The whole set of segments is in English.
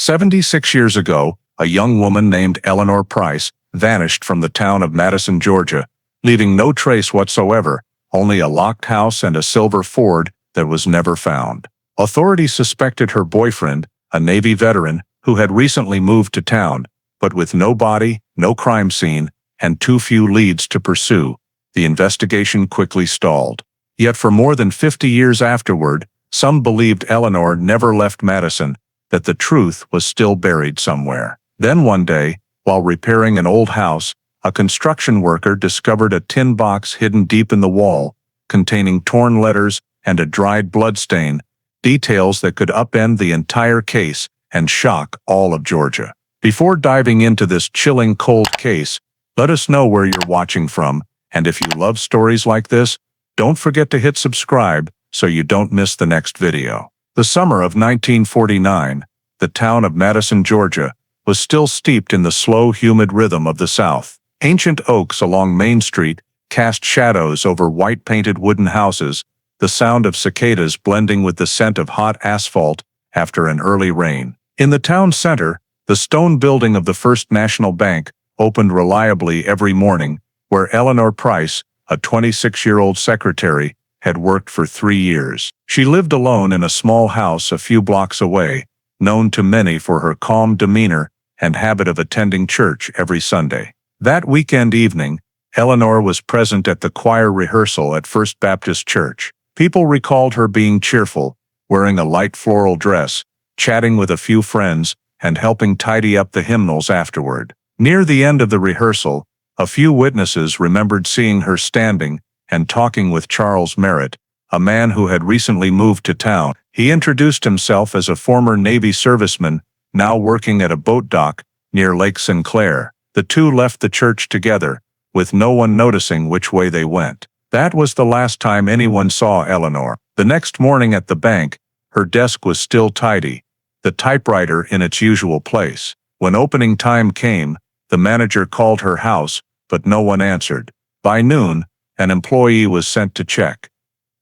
76 years ago, a young woman named Eleanor Price vanished from the town of Madison, Georgia, leaving no trace whatsoever, only a locked house and a silver Ford that was never found. Authorities suspected her boyfriend, a Navy veteran who had recently moved to town, but with no body, no crime scene, and too few leads to pursue, the investigation quickly stalled. Yet for more than 50 years afterward, some believed Eleanor never left Madison, that the truth was still buried somewhere. Then one day, while repairing an old house, a construction worker discovered a tin box hidden deep in the wall, containing torn letters and a dried bloodstain, details that could upend the entire case and shock all of Georgia. Before diving into this chilling cold case, let us know where you're watching from, and if you love stories like this, don't forget to hit subscribe so you don't miss the next video. The summer of 1949, the town of Madison, Georgia, was still steeped in the slow, humid rhythm of the South. Ancient oaks along Main Street cast shadows over white-painted wooden houses, the sound of cicadas blending with the scent of hot asphalt after an early rain. In the town center, the stone building of the First National Bank opened reliably every morning, where Eleanor Price, a 26-year-old secretary, had worked for 3 years. She lived alone in a small house a few blocks away, known to many for her calm demeanor and habit of attending church every Sunday. That weekend evening, Eleanor was present at the choir rehearsal at First Baptist Church. People recalled her being cheerful, wearing a light floral dress, chatting with a few friends, and helping tidy up the hymnals afterward. Near the end of the rehearsal, a few witnesses remembered seeing her standing and talking with Charles Merritt, a man who had recently moved to town. He introduced himself as a former Navy serviceman, now working at a boat dock near Lake Sinclair. The two left the church together, with no one noticing which way they went. That was the last time anyone saw Eleanor. The next morning at the bank, her desk was still tidy, the typewriter in its usual place. When opening time came, the manager called her house, but no one answered. By noon, an employee was sent to check.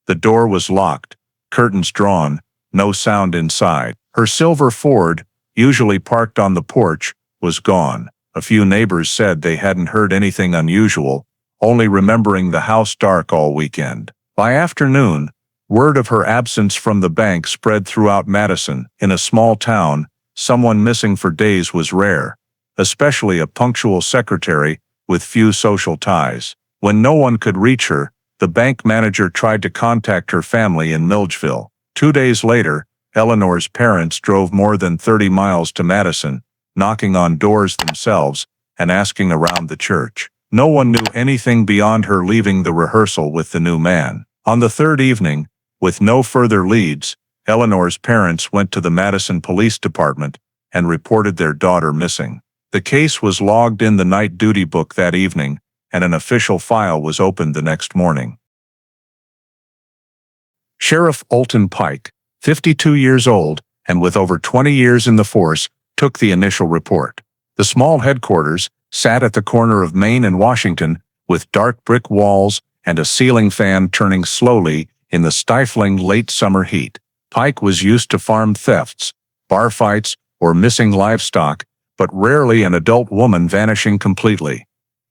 The door was locked, curtains drawn, no sound inside. Her silver Ford, usually parked on the porch, was gone. A few neighbors said they hadn't heard anything unusual, only remembering the house dark all weekend. By afternoon, word of her absence from the bank spread throughout Madison. In a small town, someone missing for days was rare, especially a punctual secretary with few social ties. When no one could reach her, the bank manager tried to contact her family in Milledgeville. 2 days later, Eleanor's parents drove more than 30 miles to Madison, knocking on doors themselves and asking around the church. No one knew anything beyond her leaving the rehearsal with the new man. On the third evening, with no further leads, Eleanor's parents went to the Madison Police Department and reported their daughter missing. The case was logged in the night duty book that evening, and an official file was opened the next morning. Sheriff Alton Pike, 52 years old and with over 20 years in the force, took the initial report. The small headquarters sat at the corner of Main and Washington, with dark brick walls and a ceiling fan turning slowly in the stifling late summer heat. Pike was used to farm thefts, bar fights, or missing livestock, but rarely an adult woman vanishing completely.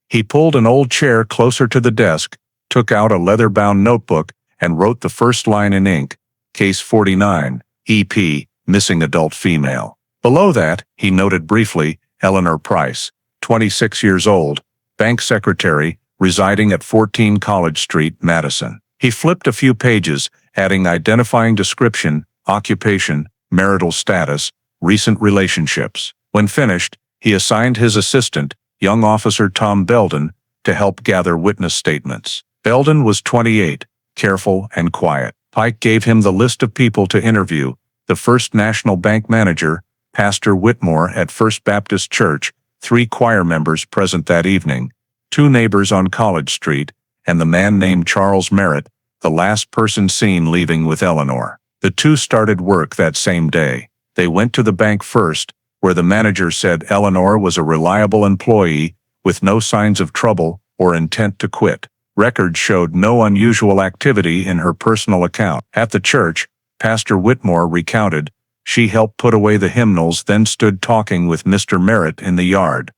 He pulled an old chair closer to the desk, took out a leather-bound notebook, and wrote the first line in ink, Case 49, EP, missing adult female. Below that, he noted briefly, Eleanor Price, 26 years old, bank secretary, residing at 14 College Street, Madison. He flipped a few pages, adding identifying description, occupation, marital status, recent relationships. When finished, he assigned his assistant, young officer Tom Belden, to help gather witness statements. Belden was 28, careful and quiet. Pike gave him the list of people to interview: the First National Bank manager, Pastor Whitmore at First Baptist Church, 3 choir members present that evening, 2 neighbors on College Street, and the man named Charles Merritt, the last person seen leaving with Eleanor. The 2 started work that same day. They went to the bank first, where the manager said Eleanor was a reliable employee with no signs of trouble or intent to quit. Records showed no unusual activity in her personal account. At the church, Pastor Whitmore recounted, She helped put away the hymnals, then stood talking with Mr. Merritt in the yard.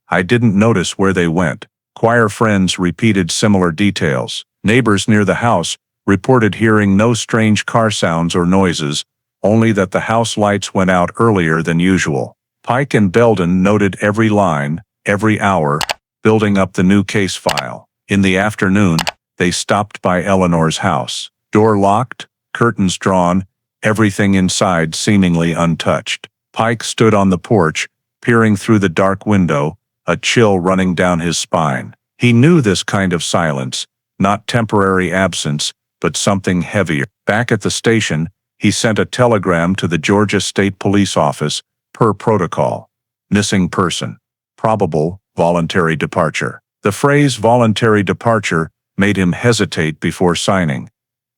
I didn't notice where they went. Choir friends repeated similar details. Neighbors near the house reported hearing no strange car sounds or noises, only that the house lights went out earlier than usual. Pike and Belden noted every line, every hour, building up the new case file. In the afternoon, they stopped by Eleanor's house. Door locked, curtains drawn, everything inside seemingly untouched. Pike stood on the porch, peering through the dark window, a chill running down his spine. He knew this kind of silence, not temporary absence, but something heavier. Back at the station, he sent a telegram to the Georgia State Police Office, per protocol. Missing person. Probable, voluntary departure. The phrase voluntary departure made him hesitate before signing,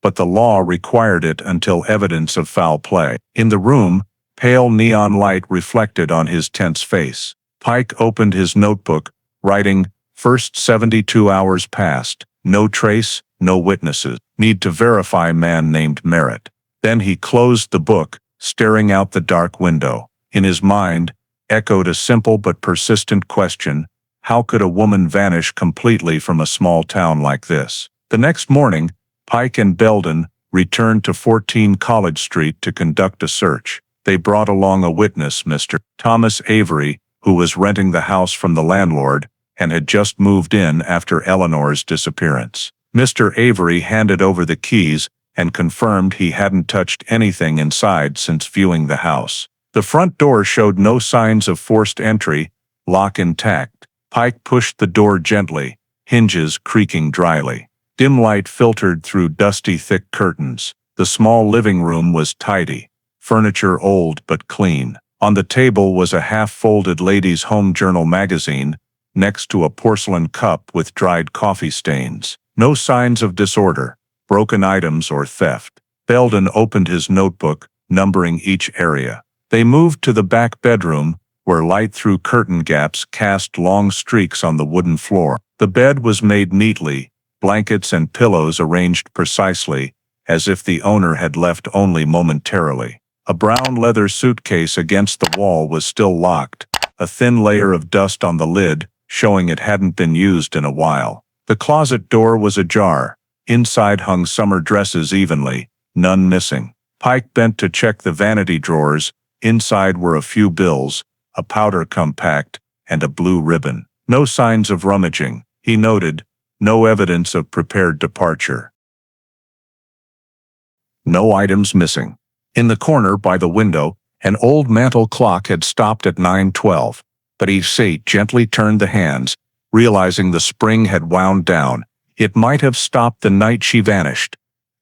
but the law required it until evidence of foul play. In the room, pale neon light reflected on his tense face. Pike opened his notebook, writing, "First 72 hours passed. No trace, no witnesses. Need to verify man named Merritt." Then he closed the book, staring out the dark window. In his mind, echoed a simple but persistent question: how could a woman vanish completely from a small town like this? The next morning, Pike and Belden returned to 14 College Street to conduct a search. They brought along a witness, Mr. Thomas Avery, who was renting the house from the landlord and had just moved in after Eleanor's disappearance. Mr. Avery handed over the keys and confirmed he hadn't touched anything inside since viewing the house. The front door showed no signs of forced entry, lock intact. Pike pushed the door gently, hinges creaking dryly. Dim light filtered through dusty thick curtains. The small living room was tidy, furniture old but clean. On the table was a half-folded ladies' home journal magazine, next to a porcelain cup with dried coffee stains. No signs of disorder, broken items or theft. Belden opened his notebook, numbering each area. They moved to the back bedroom, where light through curtain gaps cast long streaks on the wooden floor. The bed was made neatly, blankets and pillows arranged precisely, as if the owner had left only momentarily. A brown leather suitcase against the wall was still locked, a thin layer of dust on the lid, showing it hadn't been used in a while. The closet door was ajar. Inside hung summer dresses evenly, none missing. Pike bent to check the vanity drawers. Inside were a few bills, a powder compact, and a blue ribbon. No signs of rummaging, he noted, no evidence of prepared departure. No items missing. In the corner by the window, an old mantel clock had stopped at 9:12, but he gently turned the hands, realizing the spring had wound down. It might have stopped the night she vanished.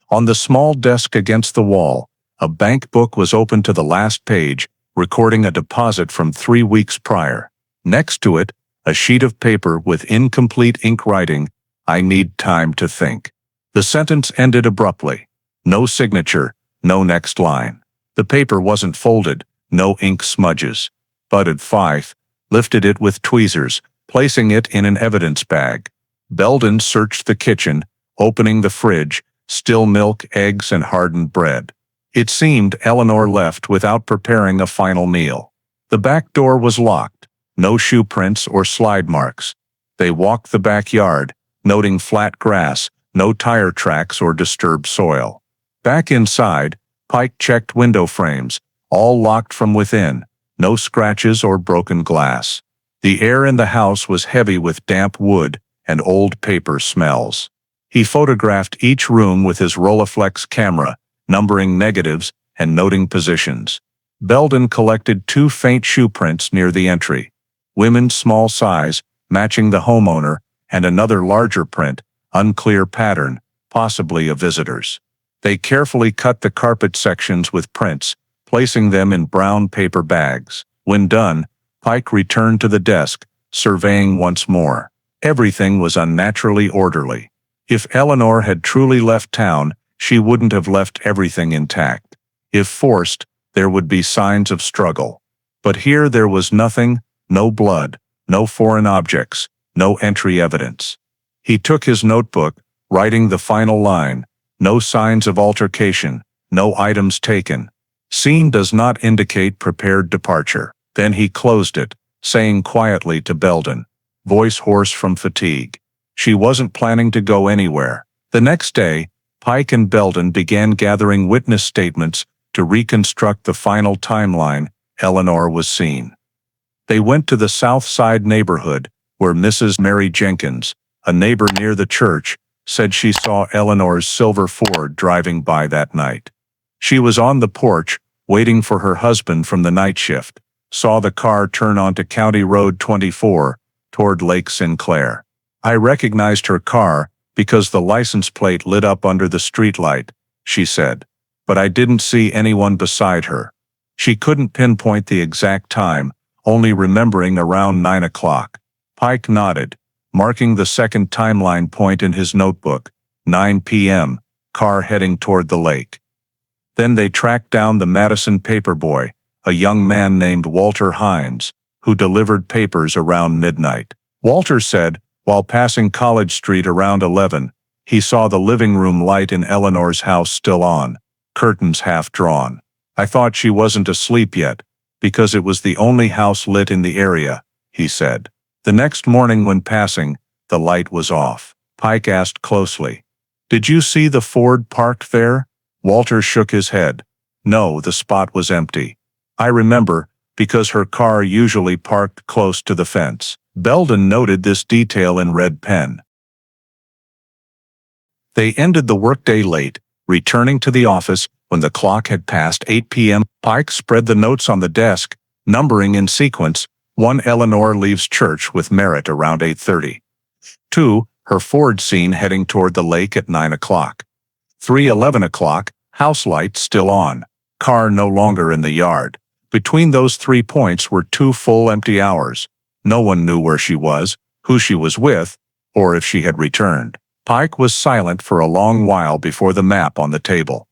On the small desk against the wall, a bank book was open to the last page, recording a deposit from 3 weeks prior. Next to it, a sheet of paper with incomplete ink writing, "I need time to think." The sentence ended abruptly. No signature, no next line. The paper wasn't folded, no ink smudges. Butted Fife lifted it with tweezers, placing it in an evidence bag. Belden searched the kitchen, opening the fridge, still milk, eggs, and hardened bread. It seemed Eleanor left without preparing a final meal. The back door was locked, no shoe prints or slide marks. They walked the backyard, noting flat grass, no tire tracks or disturbed soil. Back inside, Pike checked window frames, all locked from within, no scratches or broken glass. The air in the house was heavy with damp wood and old paper smells. He photographed each room with his Rolleiflex camera, numbering negatives and noting positions. Belden collected 2 faint shoe prints near the entry. Women's small size, matching the homeowner, and another larger print, unclear pattern, possibly a visitor's. They carefully cut the carpet sections with prints, placing them in brown paper bags. When done, Pike returned to the desk, surveying once more. Everything was unnaturally orderly. If Eleanor had truly left town, she wouldn't have left everything intact. If forced, there would be signs of struggle. But here there was nothing, no blood, no foreign objects, no entry evidence. He took his notebook, writing the final line, no signs of altercation, no items taken. Seen does not indicate prepared departure. Then he closed it, saying quietly to Belden, voice hoarse from fatigue. She wasn't planning to go anywhere. The next day, Pike and Belden began gathering witness statements to reconstruct the final timeline. Eleanor was seen. They went to the South Side neighborhood, where Mrs. Mary Jenkins, a neighbor near the church, said she saw Eleanor's silver Ford driving by that night. She was on the porch, waiting for her husband from the night shift, saw the car turn onto County Road 24, toward Lake Sinclair. I recognized her car because the license plate lit up under the streetlight, she said, but I didn't see anyone beside her. She couldn't pinpoint the exact time, only remembering around 9 o'clock. Pike nodded, marking the second timeline point in his notebook, 9 p.m., car heading toward the lake. Then they tracked down the Madison paperboy, a young man named Walter Hines, who delivered papers around midnight. Walter said, while passing College Street around 11, he saw the living room light in Eleanor's house still on, curtains half drawn. I thought she wasn't asleep yet, because it was the only house lit in the area, he said. The next morning when passing, the light was off. Pike asked closely, "Did you see the Ford parked there?" Walter shook his head. No, the spot was empty. I remember, because her car usually parked close to the fence. Belden noted this detail in red pen. They ended the workday late, returning to the office when the clock had passed 8 p.m. Pike spread the notes on the desk, numbering in sequence. 1. Eleanor leaves church with Merritt around 8:30. 2. Her Ford seen heading toward the lake at 9 o'clock. 3. 11 o'clock, house light still on, car no longer in the yard. Between those 3 points were 2 full empty hours. No one knew where she was, who she was with, or if she had returned. Pike was silent for a long while before the map on the table.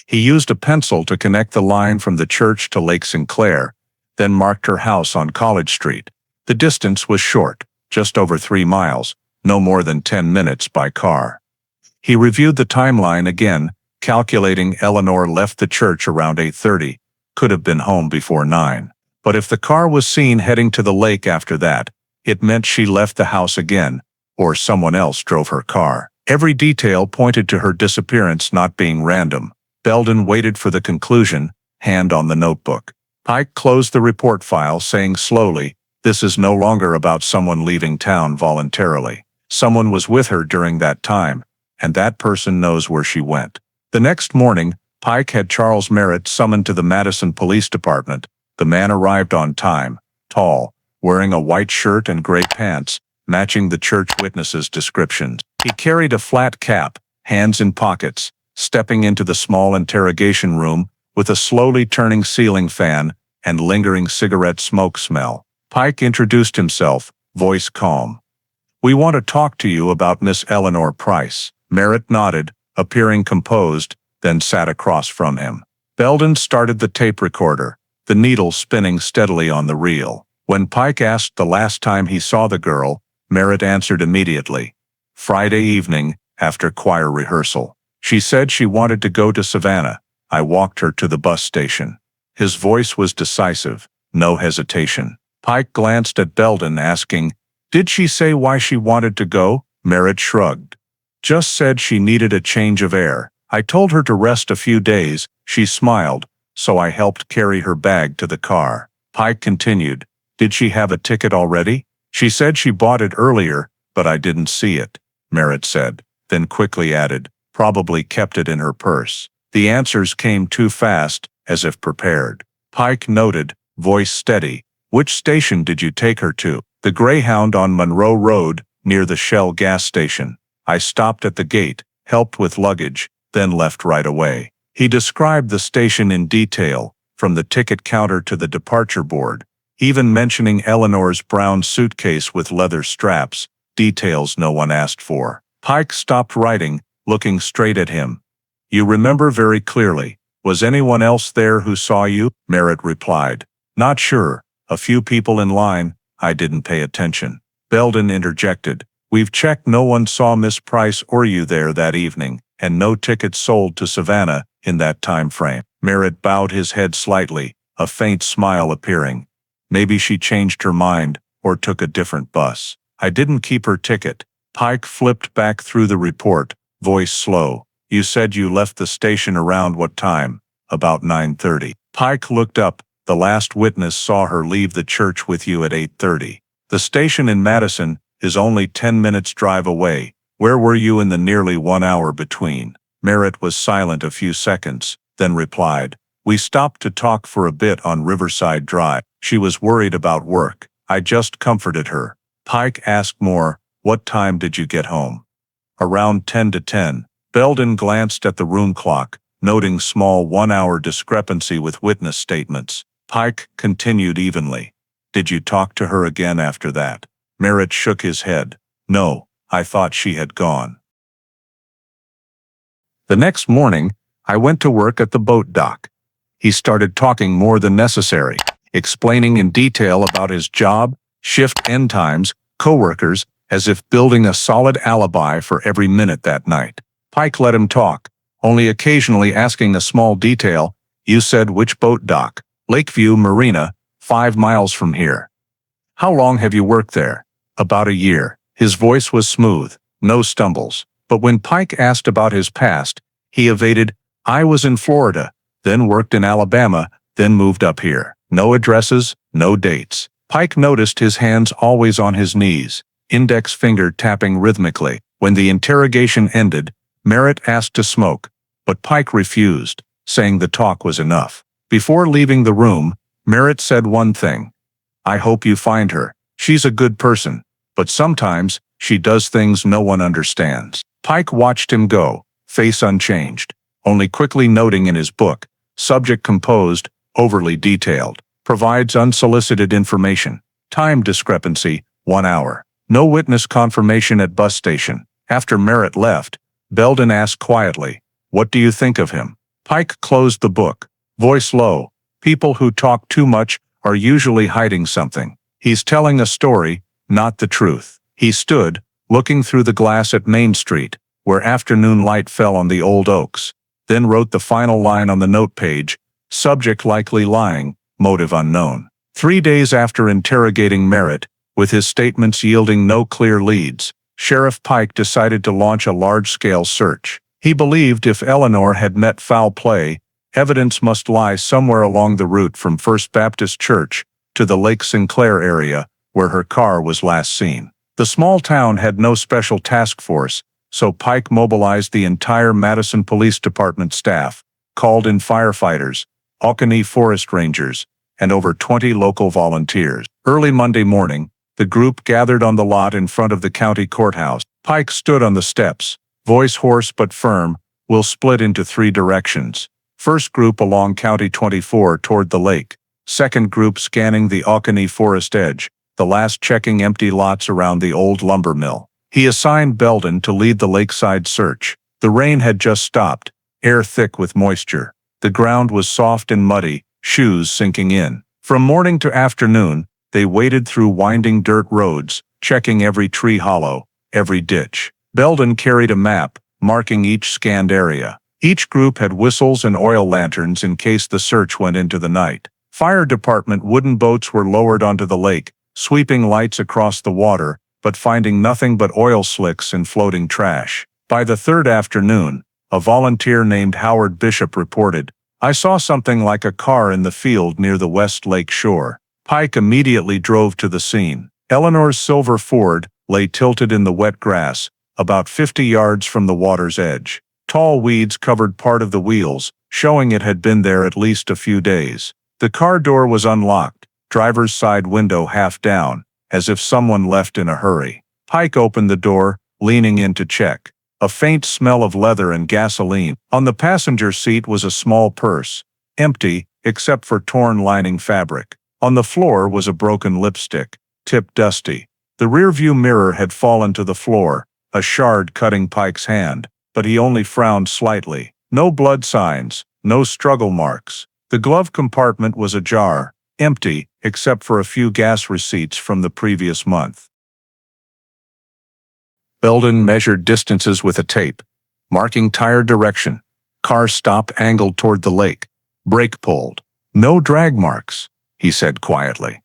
He used a pencil to connect the line from the church to Lake Sinclair, then marked her house on College Street. The distance was short, just over 3 miles, no more than 10 minutes by car. He reviewed the timeline again, calculating Eleanor left the church around 8:30, could have been home before 9. But if the car was seen heading to the lake after that, it meant she left the house again, or someone else drove her car. Every detail pointed to her disappearance not being random. Belden waited for the conclusion, hand on the notebook. Pike closed the report file, saying slowly, "This is no longer about someone leaving town voluntarily. Someone was with her during that time, and that person knows where she went." The next morning, Pike had Charles Merritt summoned to the Madison Police Department. The man arrived on time, tall, wearing a white shirt and gray pants, matching the church witnesses' descriptions. He carried a flat cap, hands in pockets, stepping into the small interrogation room with a slowly turning ceiling fan and lingering cigarette smoke smell. Pike introduced himself, voice calm. "We want to talk to you about Miss Eleanor Price." Merritt nodded, appearing composed, then sat across from him. Belden started the tape recorder, the needle spinning steadily on the reel. When Pike asked the last time he saw the girl, Merritt answered immediately. "Friday evening, after choir rehearsal. She said she wanted to go to Savannah. I walked her to the bus station." His voice was decisive, no hesitation. Pike glanced at Belden, asking, "Did she say why she wanted to go?" Merritt shrugged. "Just said she needed a change of air. I told her to rest a few days." She smiled, "So I helped carry her bag to the car." Pike continued, "Did she have a ticket already?" "She said she bought it earlier, but I didn't see it," Merritt said, then quickly added, "Probably kept it in her purse." The answers came too fast, as if prepared. Pike noted, voice steady, "Which station did you take her to?" "The Greyhound on Monroe Road, near the Shell gas station. I stopped at the gate, helped with luggage, then left right away." He described the station in detail, from the ticket counter to the departure board, even mentioning Eleanor's brown suitcase with leather straps, details no one asked for. Pike stopped writing, looking straight at him. "You remember very clearly. Was anyone else there who saw you?" Merritt replied. "Not sure. A few people in line. I didn't pay attention." Belden interjected, "We've checked, no one saw Miss Price or you there that evening." and no tickets sold to Savannah in that time frame. Merritt bowed his head slightly, a faint smile appearing. Maybe she changed her mind, or took a different bus. I didn't keep her ticket. Pike flipped back through the report, voice slow. You said you left the station around what time? About 9:30. Pike looked up. The last witness saw her leave the church with you at 8:30. The station in Madison is only 10 minutes drive away. Where were you in the nearly 1 hour between? Merritt was silent a few seconds, then replied, We stopped to talk for a bit on Riverside Drive. She was worried about work. I just comforted her. Pike asked more, What time did you get home? Around 10 to 10. Belden glanced at the room clock, noting small 1-hour discrepancy with witness statements. Pike continued evenly. Did you talk to her again after that? Merritt shook his head. No, I thought she had gone. The next morning, I went to work at the boat dock. He started talking more than necessary, explaining in detail about his job, shift end times, coworkers, as if building a solid alibi for every minute that night. Pike let him talk, only occasionally asking a small detail. You said which boat dock? Lakeview Marina, 5 miles from here. How long have you worked there? About a year. His voice was smooth, no stumbles. But when Pike asked about his past, he evaded, I was in Florida, then worked in Alabama, then moved up here. No addresses, no dates. Pike noticed his hands always on his knees, index finger tapping rhythmically. When the interrogation ended, Merritt asked to smoke, but Pike refused, saying the talk was enough. Before leaving the room, Merritt said one thing. I hope you find her. She's a good person, but sometimes she does things no one understands. Pike watched him go, face unchanged, only quickly noting in his book, subject composed, overly detailed, provides unsolicited information, time discrepancy, 1 hour. No witness confirmation at bus station. After Merritt left, Belden asked quietly, What do you think of him? Pike closed the book, voice low. People who talk too much are usually hiding something. He's telling a story, not the truth. He stood, looking through the glass at Main Street, where afternoon light fell on the old oaks, then wrote the final line on the note page, subject likely lying, motive unknown. 3 days after interrogating Merritt, with his statements yielding no clear leads, Sheriff Pike decided to launch a large-scale search. He believed if Eleanor had met foul play, evidence must lie somewhere along the route from First Baptist Church to the Lake Sinclair area, where her car was last seen. The small town had no special task force, so Pike mobilized the entire Madison Police Department staff, called in firefighters, Oconee Forest Rangers, and over 20 local volunteers. Early Monday morning, the group gathered on the lot in front of the county courthouse. Pike stood on the steps, voice hoarse but firm. We'll split into 3 directions. First group along County 24 toward the lake. Second group scanning the Oconee Forest edge. The last checking empty lots around the old lumber mill. He assigned Belden to lead the lakeside search. The rain had just stopped, air thick with moisture. The ground was soft and muddy, shoes sinking in. From morning to afternoon, they waded through winding dirt roads, checking every tree hollow, every ditch. Belden carried a map, marking each scanned area. Each group had whistles and oil lanterns in case the search went into the night. Fire department wooden boats were lowered onto the lake, sweeping lights across the water, but finding nothing but oil slicks and floating trash. By the 3rd afternoon, a volunteer named Howard Bishop reported, I saw something like a car in the field near the West Lake shore. Pike immediately drove to the scene. Eleanor's silver Ford lay tilted in the wet grass, about 50 yards from the water's edge. Tall weeds covered part of the wheels, showing it had been there at least a few days. The car door was unlocked, driver's side window half down, as if someone left in a hurry. Pike opened the door, leaning in to check. A faint smell of leather and gasoline. On the passenger seat was a small purse, empty, except for torn lining fabric. On the floor was a broken lipstick, tip dusty. The rearview mirror had fallen to the floor, a shard cutting Pike's hand, but he only frowned slightly. No blood signs, no struggle marks. The glove compartment was ajar, empty, except for a few gas receipts from the previous month. Belden measured distances with a tape. marking tire direction. Car stop angled toward the lake. Brake pulled. No drag marks, he said quietly.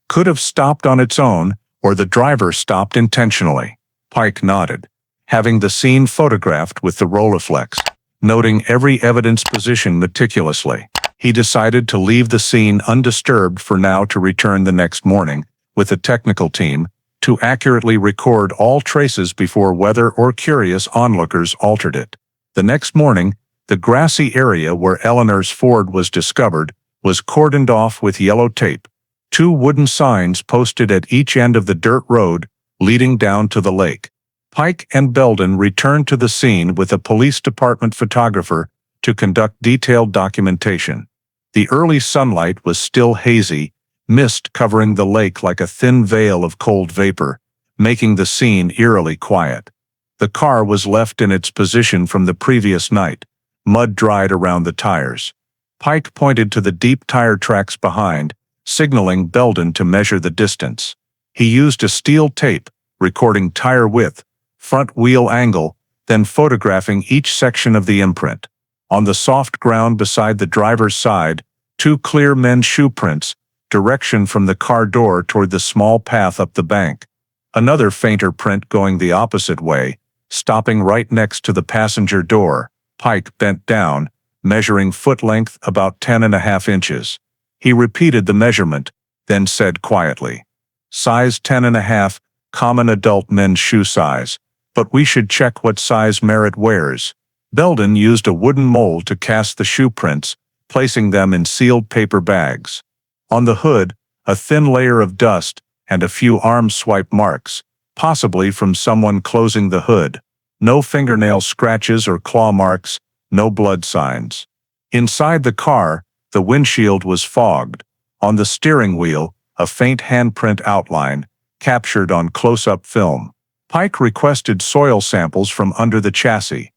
Could have stopped on its own, or the driver stopped intentionally. Pike nodded, having the scene photographed with the Rolleiflex, noting every evidence position meticulously. He decided to leave the scene undisturbed for now to return the next morning, with a technical team, to accurately record all traces before weather or curious onlookers altered it. The next morning, the grassy area where Eleanor's Ford was discovered was cordoned off with yellow tape. 2 wooden signs posted at each end of the dirt road leading down to the lake. Pike and Belden returned to the scene with a police department photographer to conduct detailed documentation. The early sunlight was still hazy, mist covering the lake like a thin veil of cold vapor, making the scene eerily quiet. The car was left in its position from the previous night, mud dried around the tires. Pike pointed to the deep tire tracks behind, signaling Belden to measure the distance. He used a steel tape, recording tire width, front wheel angle, then photographing each section of the imprint. On the soft ground beside the driver's side, 2 clear men's shoe prints, direction from the car door toward the small path up the bank. Another fainter print going the opposite way, stopping right next to the passenger door. Pike bent down, measuring foot length about 10.5 inches. He repeated the measurement, then said quietly, "Size 10.5, common adult men's shoe size, but we should check what size Merritt wears." Belden used a wooden mold to cast the shoe prints, placing them in sealed paper bags. On the hood, a thin layer of dust and a few arm swipe marks, possibly from someone closing the hood. No fingernail scratches or claw marks, no blood signs. Inside the car, the windshield was fogged. On the steering wheel, a faint handprint outline, captured on close-up film. Pike requested soil samples from under the chassis.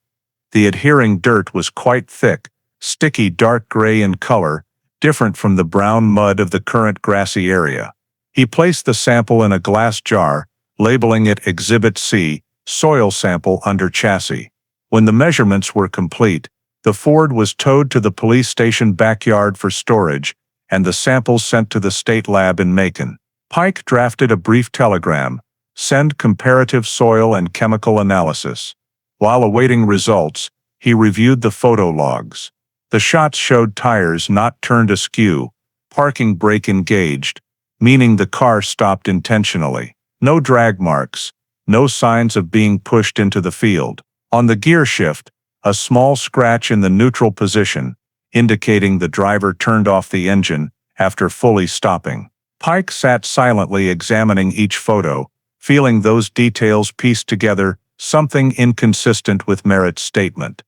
The adhering dirt was quite thick, sticky dark gray in color, different from the brown mud of the current grassy area. He placed the sample in a glass jar, labeling it Exhibit C, soil sample under chassis. When the measurements were complete, the Ford was towed to the police station backyard for storage, and the samples sent to the state lab in Macon. Pike drafted a brief telegram, "Send comparative soil and chemical analysis." While awaiting results, he reviewed the photo logs. The shots showed tires not turned askew, parking brake engaged, meaning the car stopped intentionally. No drag marks, no signs of being pushed into the field. On the gear shift, a small scratch in the neutral position, indicating the driver turned off the engine after fully stopping. Pike sat silently examining each photo, feeling those details pieced together, something inconsistent with Merritt's statement.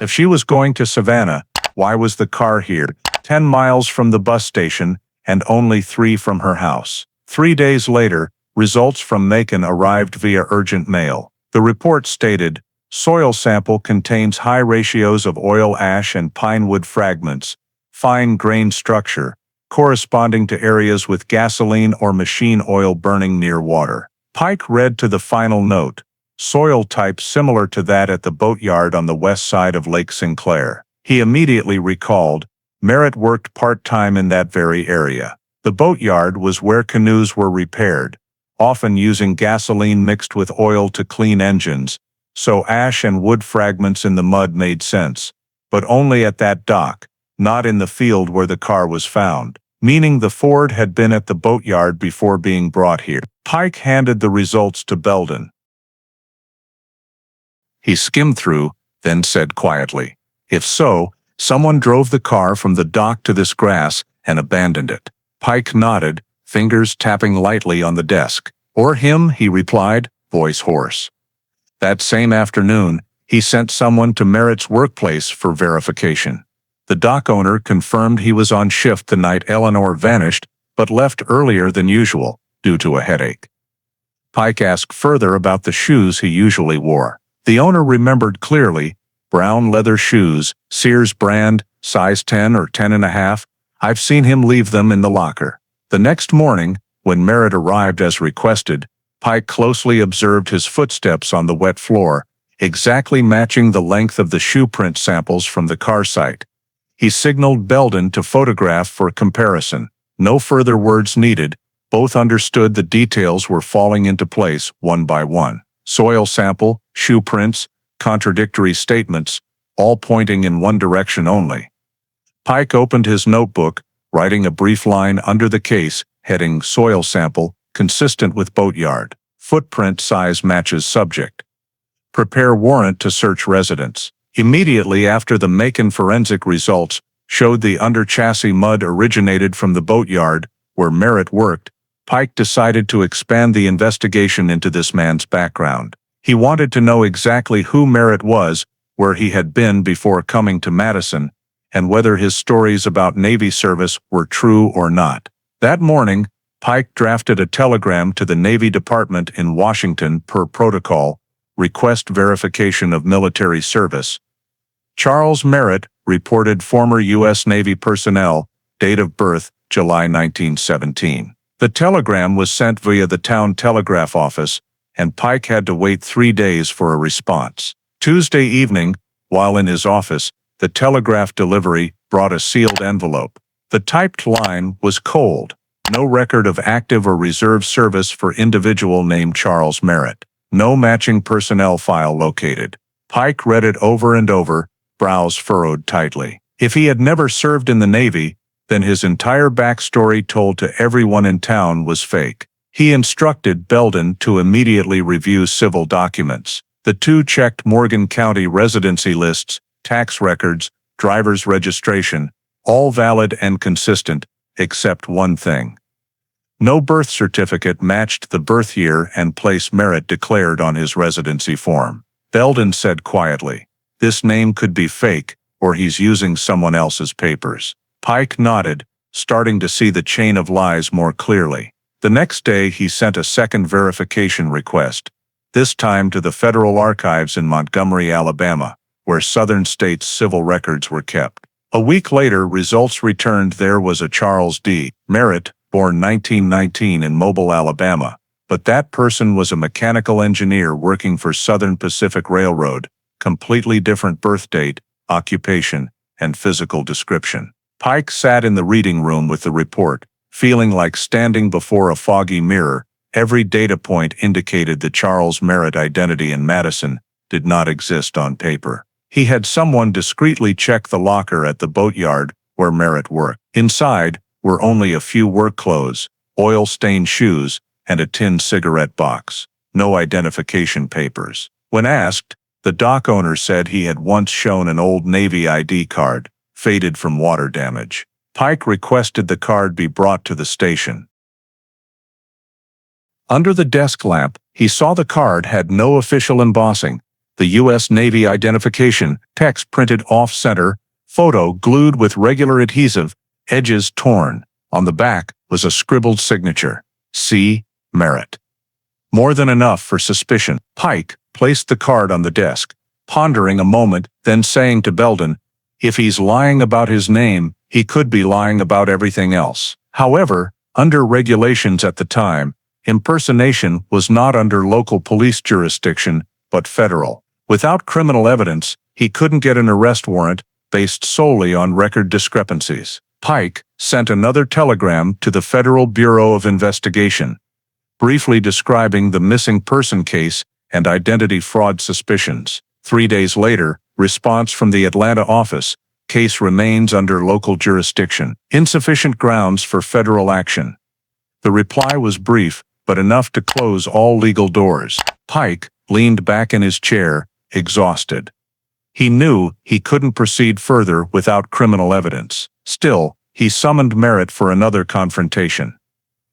If she was going to Savannah, why was the car here, 10 miles from the bus station, and only 3 from her house? 3 days later, results from Macon arrived via urgent mail. The report stated, soil sample contains high ratios of oil ash and pine wood fragments, fine grain structure, corresponding to areas with gasoline or machine oil burning near water. Pike read to the final note, soil type similar to that at the boatyard on the west side of Lake Sinclair. He immediately recalled, Merritt worked part-time in that very area. The boatyard was where canoes were repaired, often using gasoline mixed with oil to clean engines, so ash and wood fragments in the mud made sense, but only at that dock, not in the field where the car was found, meaning the Ford had been at the boatyard before being brought here. Pike handed the results to Belden. He skimmed through, then said quietly, "If so, someone drove the car from the dock to this grass and abandoned it." Pike nodded, fingers tapping lightly on the desk. "Or him," he replied, voice hoarse. That same afternoon, he sent someone to Merritt's workplace for verification. The dock owner confirmed he was on shift the night Eleanor vanished, but left earlier than usual, due to a headache. Pike asked further about the shoes he usually wore. The owner remembered clearly, brown leather shoes, Sears brand, size 10 or 10.5. I've seen him leave them in the locker. The next morning, when Merritt arrived as requested, Pike closely observed his footsteps on the wet floor, exactly matching the length of the shoe print samples from the car site. He signaled Belden to photograph for comparison. No further words needed. Both understood the details were falling into place one by one. Soil sample, shoe prints, contradictory statements, all pointing in one direction only. Pike opened his notebook, writing a brief line under the case, heading soil sample, consistent with boatyard. Footprint size matches subject. Prepare warrant to search residence. Immediately after the Macon forensic results showed the under-chassis mud originated from the boatyard where Merritt worked, Pike decided to expand the investigation into this man's background. He wanted to know exactly who Merritt was, where he had been before coming to Madison, and whether his stories about Navy service were true or not. That morning, Pike drafted a telegram to the Navy Department in Washington per protocol, request verification of military service. Charles Merritt, reported former U.S. Navy personnel, date of birth, July 1917. The telegram was sent via the town telegraph office, and Pike had to wait 3 days for a response. Tuesday evening, while in his office, the telegraph delivery brought a sealed envelope. The typed line was cold. No record of active or reserve service for individual named Charles Merritt. No matching personnel file located. Pike read it over and over, brows furrowed tightly. If he had never served in the Navy, then his entire backstory told to everyone in town was fake. He instructed Belden to immediately review civil documents. The two checked Morgan County residency lists, tax records, driver's registration, all valid and consistent, except one thing. No birth certificate matched the birth year and place Merritt declared on his residency form. Belden said quietly, "This name could be fake, or he's using someone else's papers." Pike nodded, starting to see the chain of lies more clearly. The next day he sent a second verification request, this time to the Federal Archives in Montgomery, Alabama, where Southern States civil records were kept. A week later, results returned. There was a Charles D. Merritt, born 1919 in Mobile, Alabama, but that person was a mechanical engineer working for Southern Pacific Railroad, completely different birth date, occupation, and physical description. Pike sat in the reading room with the report, feeling like standing before a foggy mirror. Every data point indicated the Charles Merritt identity in Madison did not exist on paper. He had someone discreetly check the locker at the boatyard where Merritt worked. Inside were only a few work clothes, oil-stained shoes, and a tin cigarette box. No identification papers. When asked, the dock owner said he had once shown an old Navy ID card, faded from water damage. Pike requested the card be brought to the station. Under the desk lamp, he saw the card had no official embossing. The U.S. Navy identification, text printed off-center, photo glued with regular adhesive, edges torn. On the back was a scribbled signature, C. Merritt. More than enough for suspicion. Pike placed the card on the desk, pondering a moment, then saying to Belden, "If he's lying about his name, he could be lying about everything else." However, under regulations at the time, impersonation was not under local police jurisdiction, but federal. Without criminal evidence, he couldn't get an arrest warrant based solely on record discrepancies. Pike sent another telegram to the Federal Bureau of Investigation, briefly describing the missing person case and identity fraud suspicions. 3 days later, response from the Atlanta office, case remains under local jurisdiction. Insufficient grounds for federal action. The reply was brief, but enough to close all legal doors. Pike leaned back in his chair, exhausted. He knew he couldn't proceed further without criminal evidence. Still, he summoned Merritt for another confrontation.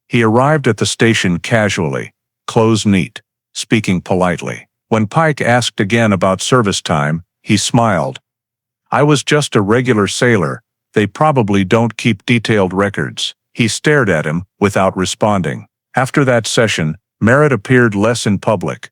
He arrived at the station casually, clothes neat, speaking politely. When Pike asked again about service time, he smiled. "I was just a regular sailor. They probably don't keep detailed records." He stared at him without responding. After that session, Merritt appeared less in public.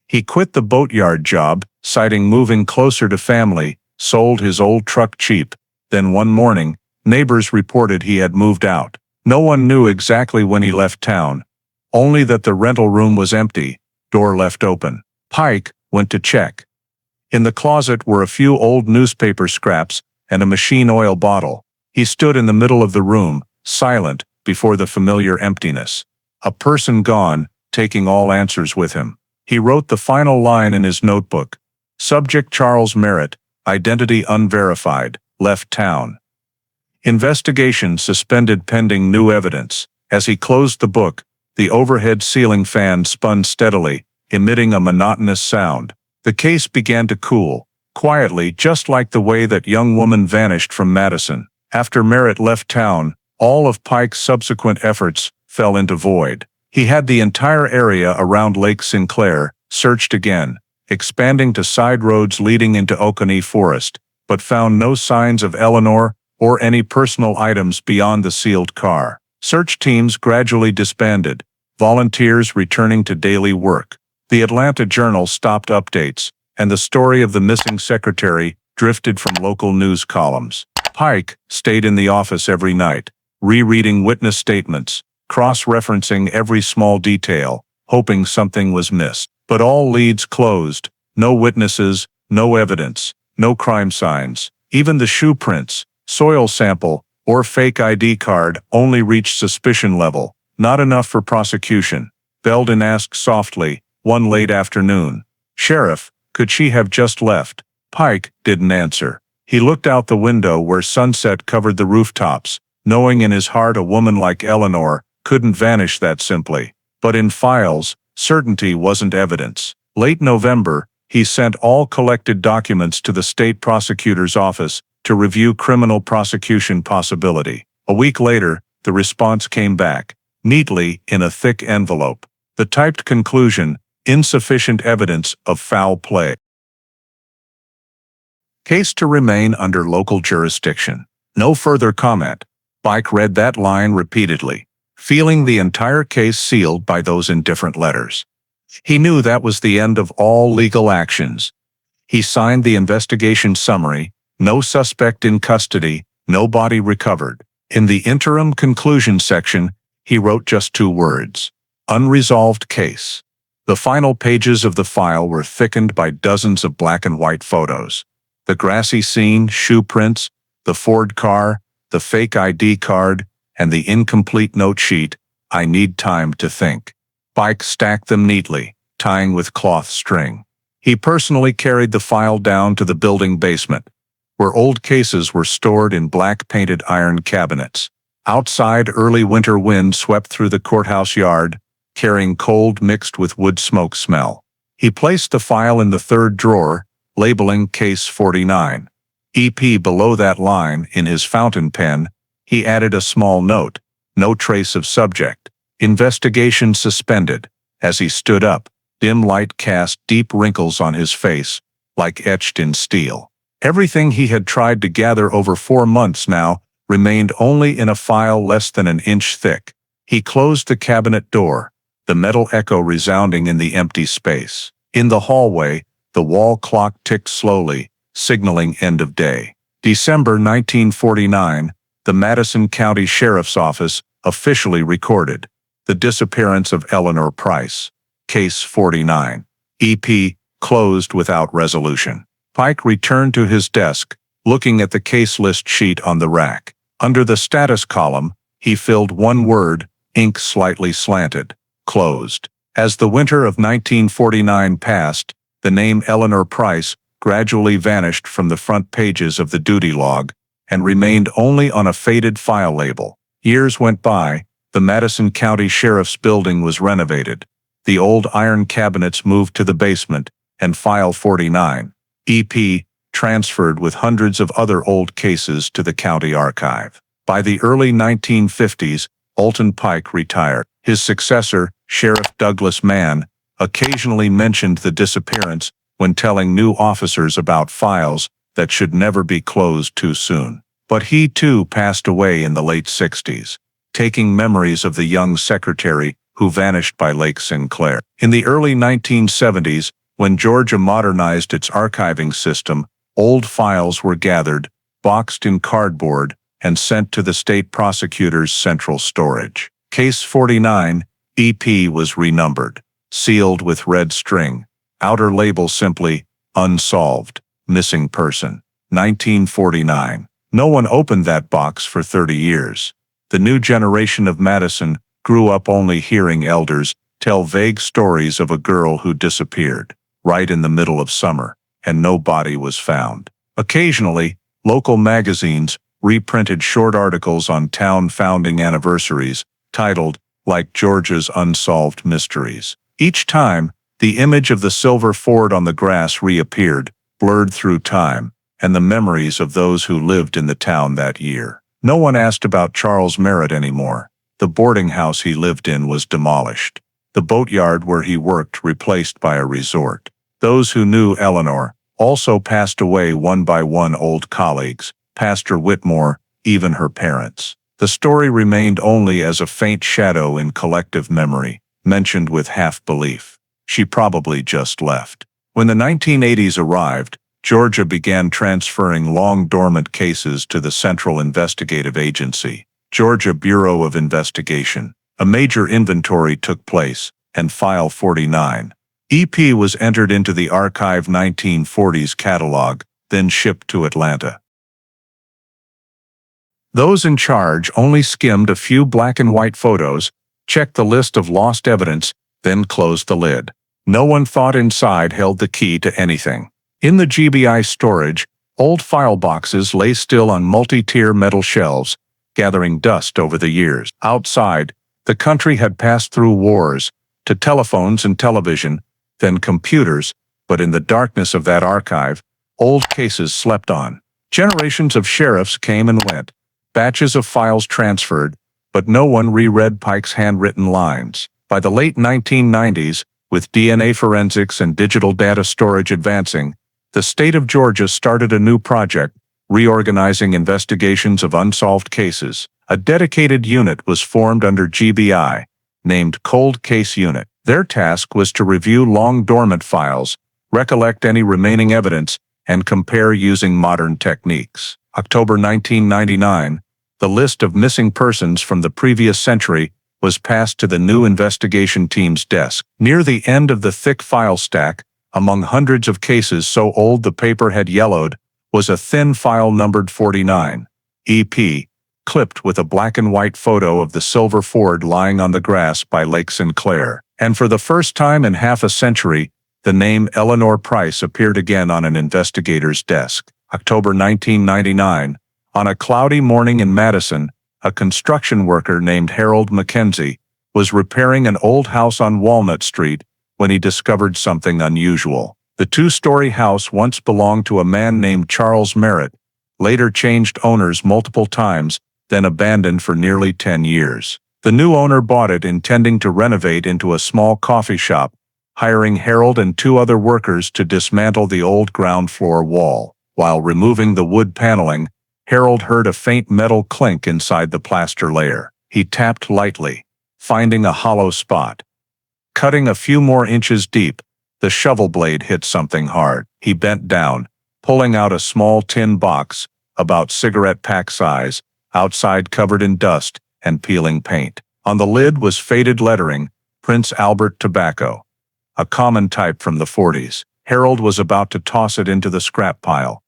He quit the boatyard job, citing moving closer to family, sold his old truck cheap. Then one morning, neighbors reported he had moved out. No one knew exactly when he left town, only that the rental room was empty, door left open. Pike went to check. In the closet were a few old newspaper scraps and a machine oil bottle. He stood in the middle of the room, silent, before the familiar emptiness. A person gone, taking all answers with him. He wrote the final line in his notebook. Subject Charles Merritt, identity unverified, left town. Investigation suspended pending new evidence. As he closed the book, the overhead ceiling fan spun steadily, emitting a monotonous sound. The case began to cool, quietly, just like the way that young woman vanished from Madison. After Merritt left town, all of Pike's subsequent efforts fell into void. He had the entire area around Lake Sinclair searched again, expanding to side roads leading into Oconee Forest, but found no signs of Eleanor or any personal items beyond the sealed car. Search teams gradually disbanded, volunteers returning to daily work. The Atlanta Journal stopped updates, and the story of the missing secretary drifted from local news columns. Pike stayed in the office every night, rereading witness statements, cross-referencing every small detail, hoping something was missed. But all leads closed, no witnesses, no evidence, no crime signs. Even the shoe prints, soil sample, or fake ID card only reached suspicion level, not enough for prosecution. Belden asked softly, one late afternoon, "Sheriff, could she have just left?" Pike didn't answer. He looked out the window where sunset covered the rooftops, knowing in his heart a woman like Eleanor couldn't vanish that simply. But in files, certainty wasn't evidence. Late November, he sent all collected documents to the state prosecutor's office to review criminal prosecution possibility. A week later, the response came back, neatly in a thick envelope. The typed conclusion, insufficient evidence of foul play. Case to remain under local jurisdiction. No further comment. Pike read that line repeatedly, feeling the entire case sealed by those indifferent letters. He knew that was the end of all legal actions. He signed the investigation summary, no suspect in custody, no body recovered. In the interim conclusion section, he wrote just 2 words: unresolved case. The final pages of the file were thickened by dozens of black and white photos. The grassy scene, shoe prints, the Ford car, the fake ID card, and the incomplete note sheet, "I need time to think." Pike stacked them neatly, tying with cloth string. He personally carried the file down to the building basement, where old cases were stored in black-painted iron cabinets. Outside, early winter wind swept through the courthouse yard, carrying cold mixed with wood smoke smell. He placed the file in the 3rd drawer, labeling Case 49. EP below that line, in his fountain pen, he added a small note, no trace of subject. Investigation suspended. As he stood up, dim light cast deep wrinkles on his face, like etched in steel. Everything he had tried to gather over 4 months now remained only in a file less than an inch thick. He closed the cabinet door, the metal echo resounding in the empty space. In the hallway, the wall clock ticked slowly, signaling end of day. December 1949, the Madison County Sheriff's Office officially recorded the disappearance of Eleanor Price. Case 49. EP closed without resolution. Pike returned to his desk, looking at the case list sheet on the rack. Under the status column, he filled one word, ink slightly slanted: closed. As the winter of 1949 passed, the name Eleanor Price gradually vanished from the front pages of the duty log and remained only on a faded file label. Years went by, the Madison County Sheriff's Building was renovated. The old iron cabinets moved to the basement, and File 49, EP, transferred with hundreds of other old cases to the county archive. By the early 1950s, Alton Pike retired. His successor, Sheriff Douglas Mann, occasionally mentioned the disappearance when telling new officers about files that should never be closed too soon. But he too passed away in the late 60s, taking memories of the young secretary who vanished by Lake Sinclair. In the early 1970s, when Georgia modernized its archiving system, old files were gathered, boxed in cardboard, and sent to the state prosecutor's central storage. Case 49, EP, was renumbered, sealed with red string. Outer label simply, Unsolved. Missing person. 1949. No one opened that box for 30 years. The new generation of Madison grew up only hearing elders tell vague stories of a girl who disappeared right in the middle of summer, and no body was found. Occasionally, local magazines reprinted short articles on town founding anniversaries, titled, like Georgia's Unsolved Mysteries. Each time, the image of the silver Ford on the grass reappeared, blurred through time, and the memories of those who lived in the town that year. No one asked about Charles Merritt anymore. The boarding house he lived in was demolished. The boatyard where he worked replaced by a resort. Those who knew Eleanor also passed away one by one: old colleagues, Pastor Whitmore, even her parents. The story remained only as a faint shadow in collective memory, mentioned with half-belief. She probably just left. When the 1980s arrived, Georgia began transferring long-dormant cases to the Central Investigative Agency, Georgia Bureau of Investigation. A major inventory took place, and File 49. EP was entered into the Archive 1940s catalog, then shipped to Atlanta. Those in charge only skimmed a few black and white photos, checked the list of lost evidence, then closed the lid. No one thought inside held the key to anything. In the GBI storage, old file boxes lay still on multi-tier metal shelves, gathering dust over the years. Outside, the country had passed through wars, to telephones and television, then computers, but in the darkness of that archive, old cases slept on. Generations of sheriffs came and went, batches of files transferred, but no one reread Pike's handwritten lines. By the late 1990s, with DNA forensics and digital data storage advancing, the state of Georgia started a new project, reorganizing investigations of unsolved cases. A dedicated unit was formed under GBI, named Cold Case Unit. Their task was to review long-dormant files, recollect any remaining evidence, and compare using modern techniques. October 1999, the list of missing persons from the previous century was passed to the new investigation team's desk. Near the end of the thick file stack, among hundreds of cases so old the paper had yellowed, was a thin file numbered 49. EP, clipped with a black and white photo of the silver Ford lying on the grass by Lake Sinclair. And for the first time in half a century, the name Eleanor Price appeared again on an investigator's desk. October 1999, on a cloudy morning in Madison, a construction worker named Harold Mackenzie was repairing an old house on Walnut Street when he discovered something unusual. The two-story house once belonged to a man named Charles Merritt, later changed owners multiple times, then abandoned for nearly 10 years. The new owner bought it intending to renovate into a small coffee shop, hiring Harold and two other workers to dismantle the old ground floor wall. While removing the wood paneling, Harold heard a faint metal clink inside the plaster layer. He tapped lightly, finding a hollow spot. Cutting a few more inches deep, the shovel blade hit something hard. He bent down, pulling out a small tin box, about cigarette pack size, outside covered in dust and peeling paint. On the lid was faded lettering, Prince Albert Tobacco, a common type from the 40s. Harold was about to toss it into the scrap pile,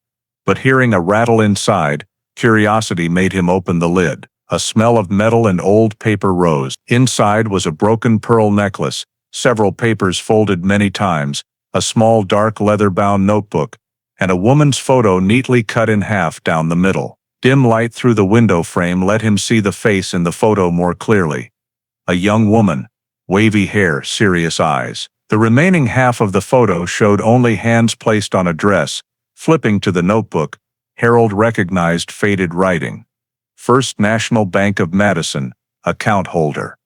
but hearing a rattle inside, curiosity made him open the lid. A smell of metal and old paper rose. Inside was a broken pearl necklace, several papers folded many times, a small dark leather-bound notebook, and a woman's photo neatly cut in half down the middle. Dim light through the window frame let him see the face in the photo more clearly. A young woman, wavy hair, serious eyes. The remaining half of the photo showed only hands placed on a dress. Flipping to the notebook, Harold recognized faded writing. First National Bank of Madison, account holder.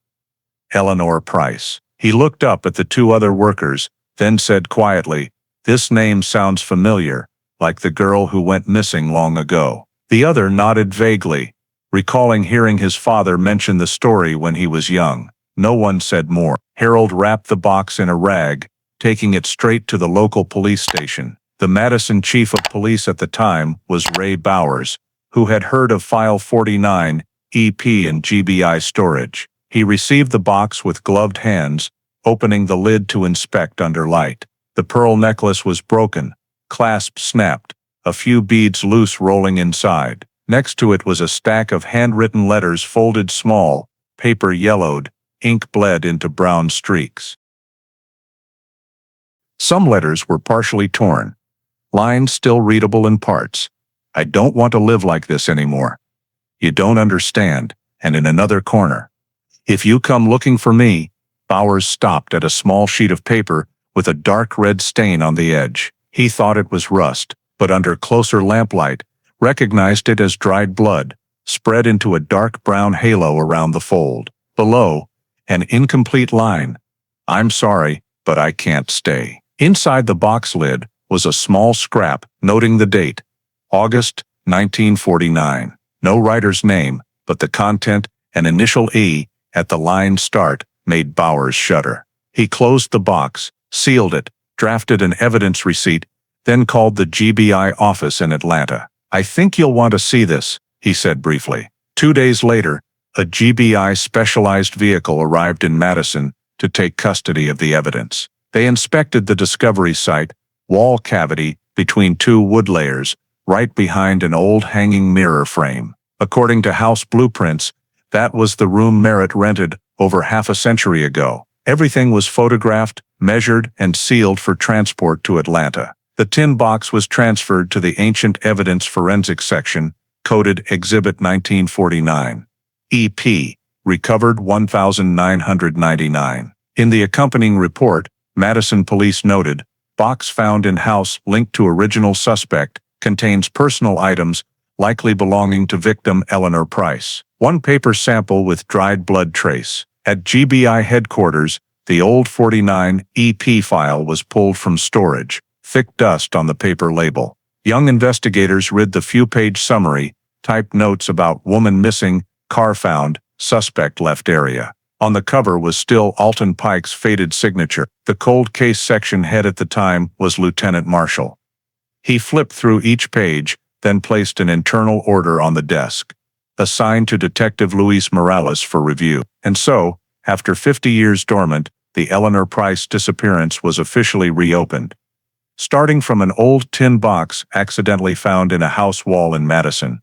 Eleanor Price. He looked up at the two other workers, then said quietly, "This name sounds familiar, like the girl who went missing long ago." The other nodded vaguely, recalling hearing his father mention the story when he was young. No one said more. Harold wrapped the box in a rag, taking it straight to the local police station. The Madison chief of police at the time was Ray Bowers, who had heard of File 49, EP and GBI storage. He received the box with gloved hands, opening the lid to inspect under light. The pearl necklace was broken, clasp snapped, a few beads loose rolling inside. Next to it was a stack of handwritten letters folded small, paper yellowed, ink bled into brown streaks. Some letters were partially torn, lines still readable in parts. "I don't want to live like this anymore. You don't understand," and in another corner, "If you come looking for me." Bowers stopped at a small sheet of paper with a dark red stain on the edge. He thought it was rust, but under closer lamplight, recognized it as dried blood, spread into a dark brown halo around the fold. Below, an incomplete line. "I'm sorry, but I can't stay." Inside the box lid was a small scrap noting the date, August 1949. No writer's name, but the content, an initial E, at the line start, made Bowers shudder. He closed the box, sealed it, drafted an evidence receipt, then called the GBI office in Atlanta. "I think you'll want to see this," he said briefly. 2 days later, a GBI specialized vehicle arrived in Madison to take custody of the evidence. They inspected the discovery site, wall cavity between 2 wood layers, right behind an old hanging mirror frame. According to house blueprints, that was the room Merritt rented over half a century ago. Everything was photographed, measured, and sealed for transport to Atlanta. The tin box was transferred to the Ancient Evidence Forensics section, coded Exhibit 1949. EP, recovered 1,999. In the accompanying report, Madison police noted, "Box found in house linked to original suspect, contains personal items likely belonging to victim Eleanor Price. 1 paper sample with dried blood trace." At GBI headquarters, the old 49 EP file was pulled from storage, thick dust on the paper label. Young investigators read the few-page summary, typed notes about woman missing, car found, suspect left area. On the cover was still Alton Pike's faded signature. The cold case section head at the time was Lieutenant Marshall. He flipped through each page, then placed an internal order on the desk, assigned to Detective Luis Morales for review. And so, after 50 years dormant, the Eleanor Price disappearance was officially reopened. Starting from an old tin box accidentally found in a house wall in Madison.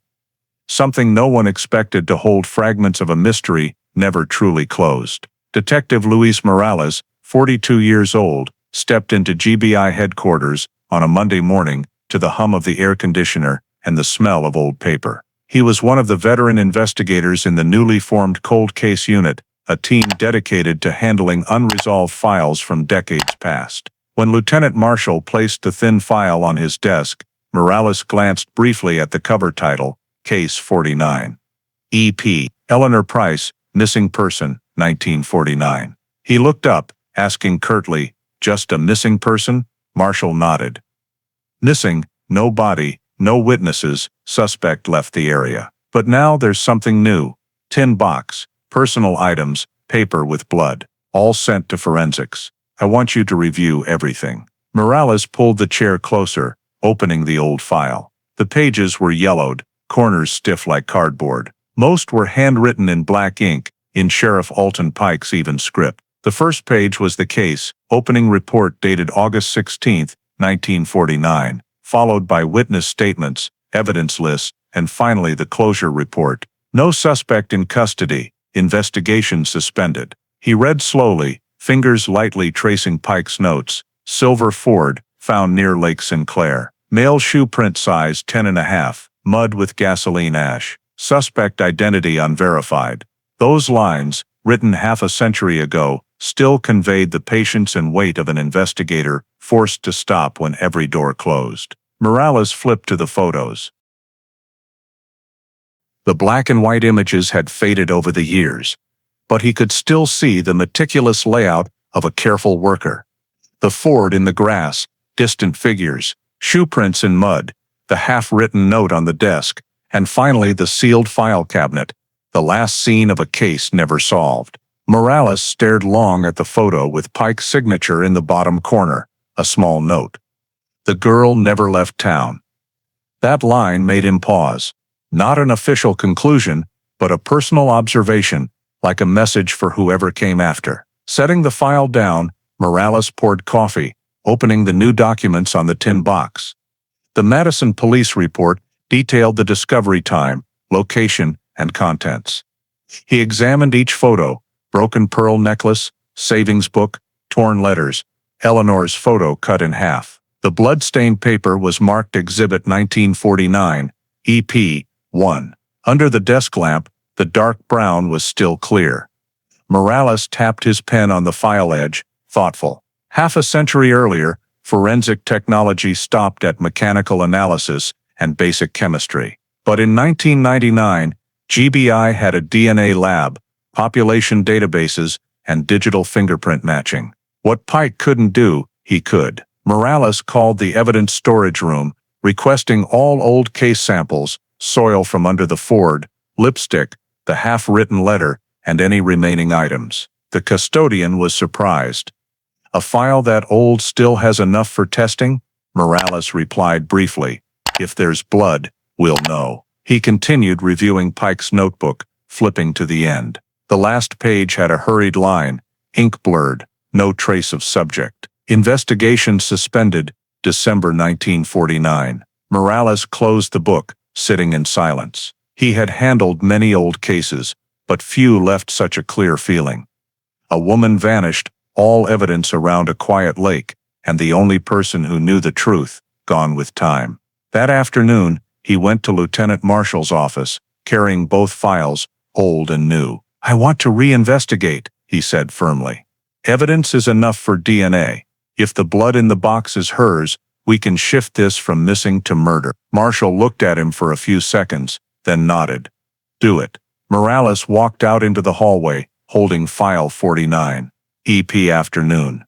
Something no one expected to hold fragments of a mystery never truly closed. Detective Luis Morales, 42 years old, stepped into GBI headquarters on a Monday morning to the hum of the air conditioner and the smell of old paper. He was one of the veteran investigators in the newly formed cold case unit, a team dedicated to handling unresolved files from decades past. When Lieutenant Marshall placed the thin file on his desk, Morales glanced briefly at the cover title, Case 49. EP, Eleanor Price, Missing Person, 1949. He looked up, asking curtly, "Just a missing person?" Marshall nodded. "Missing, no body, no witnesses, suspect left the area. But now there's something new. Tin box, personal items, paper with blood, all sent to forensics. I want you to review everything." Morales pulled the chair closer, opening the old file. The pages were yellowed, corners stiff like cardboard. Most were handwritten in black ink, in Sheriff Alton Pike's even script. The first page was the case, opening report dated August 16, 1949, followed by witness statements, evidence lists, and finally the closure report. "No suspect in custody, investigation suspended." He read slowly, fingers lightly tracing Pike's notes. "Silver Ford, found near Lake Sinclair. Male shoe print size 10.5, mud with gasoline ash. Suspect identity unverified." Those lines, written half a century ago, still conveyed the patience and weight of an investigator forced to stop when every door closed. Morales flipped to the photos. The black and white images had faded over the years, but he could still see the meticulous layout of a careful worker. The Ford in the grass, distant figures, shoe prints in mud, the half-written note on the desk, and finally the sealed file cabinet, the last scene of a case never solved. Morales stared long at the photo with Pike's signature in the bottom corner, a small note. "The girl never left town." That line made him pause. Not an official conclusion, but a personal observation, like a message for whoever came after. Setting the file down, Morales poured coffee, opening the new documents on the tin box. The Madison police report detailed the discovery time, location, and contents. He examined each photo: broken pearl necklace, savings book, torn letters, Eleanor's photo cut in half. The bloodstained paper was marked Exhibit 1949, EP 1. Under the desk lamp, the dark brown was still clear. Morales tapped his pen on the file edge, thoughtful. Half a century earlier, forensic technology stopped at mechanical analysis and basic chemistry. But in 1999, GBI had a DNA lab, population databases, and digital fingerprint matching. What Pike couldn't do, he could. Morales called the evidence storage room, requesting all old case samples, soil from under the Ford, lipstick, the half-written letter, and any remaining items. The custodian was surprised. "A file that old still has enough for testing?" Morales replied briefly. "If there's blood, we'll know." He continued reviewing Pike's notebook, flipping to the end. The last page had a hurried line, ink blurred, no trace of subject. "Investigation suspended, December 1949. Morales closed the book, sitting in silence. He had handled many old cases, but few left such a clear feeling. A woman vanished, all evidence around a quiet lake, and the only person who knew the truth, gone with time. That afternoon, he went to Lieutenant Marshal's office, carrying both files, old and new. "I want to reinvestigate," he said firmly. "Evidence is enough for DNA. If the blood in the box is hers, we can shift this from missing to murder." Marshal looked at him for a few seconds, then nodded. "Do it." Morales walked out into the hallway, holding file 49. EP afternoon.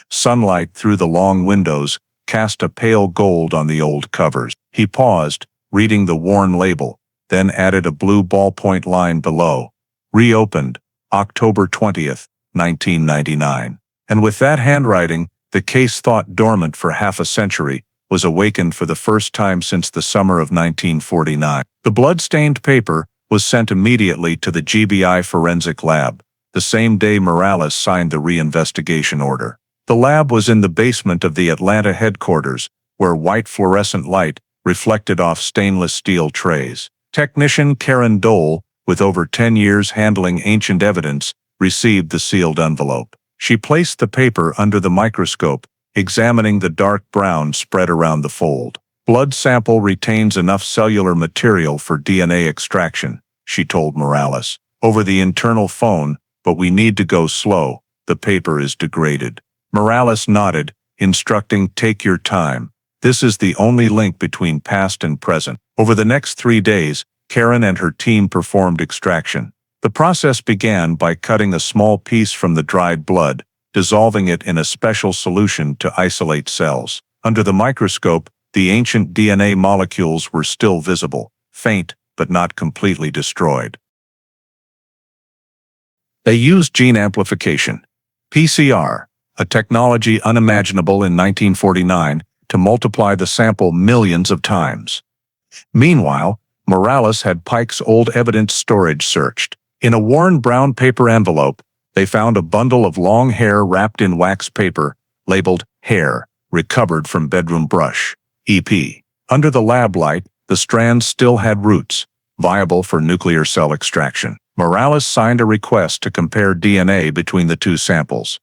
Sunlight through the long windows cast a pale gold on the old covers. He paused, reading the worn label, then added a blue ballpoint line below. "Reopened, October 20th, 1999. And with that handwriting, the case thought dormant for half a century was awakened for the first time since the summer of 1949. The blood-stained paper was sent immediately to the GBI forensic lab, the same day Morales signed the reinvestigation order. The lab was in the basement of the Atlanta headquarters, where white fluorescent light reflected off stainless steel trays. Technician Karen Dole, with over 10 years handling ancient evidence, received the sealed envelope. She placed the paper under the microscope, examining the dark brown spread around the fold. "Blood sample retains enough cellular material for DNA extraction," she told Morales, "over the internal phone, but we need to go slow. The paper is degraded." Morales nodded, instructing, "Take your time. This is the only link between past and present." Over the next 3 days, Karen and her team performed extraction. The process began by cutting a small piece from the dried blood, dissolving it in a special solution to isolate cells. Under the microscope, the ancient DNA molecules were still visible, faint but not completely destroyed. They used gene amplification, PCR, a technology unimaginable in 1949, to multiply the sample millions of times. Meanwhile, Morales had Pike's old evidence storage searched. In a worn brown paper envelope, they found a bundle of long hair wrapped in wax paper, labeled "Hair, recovered from bedroom brush, EP." Under the lab light, the strands still had roots, viable for nuclear cell extraction. Morales signed a request to compare DNA between the two samples.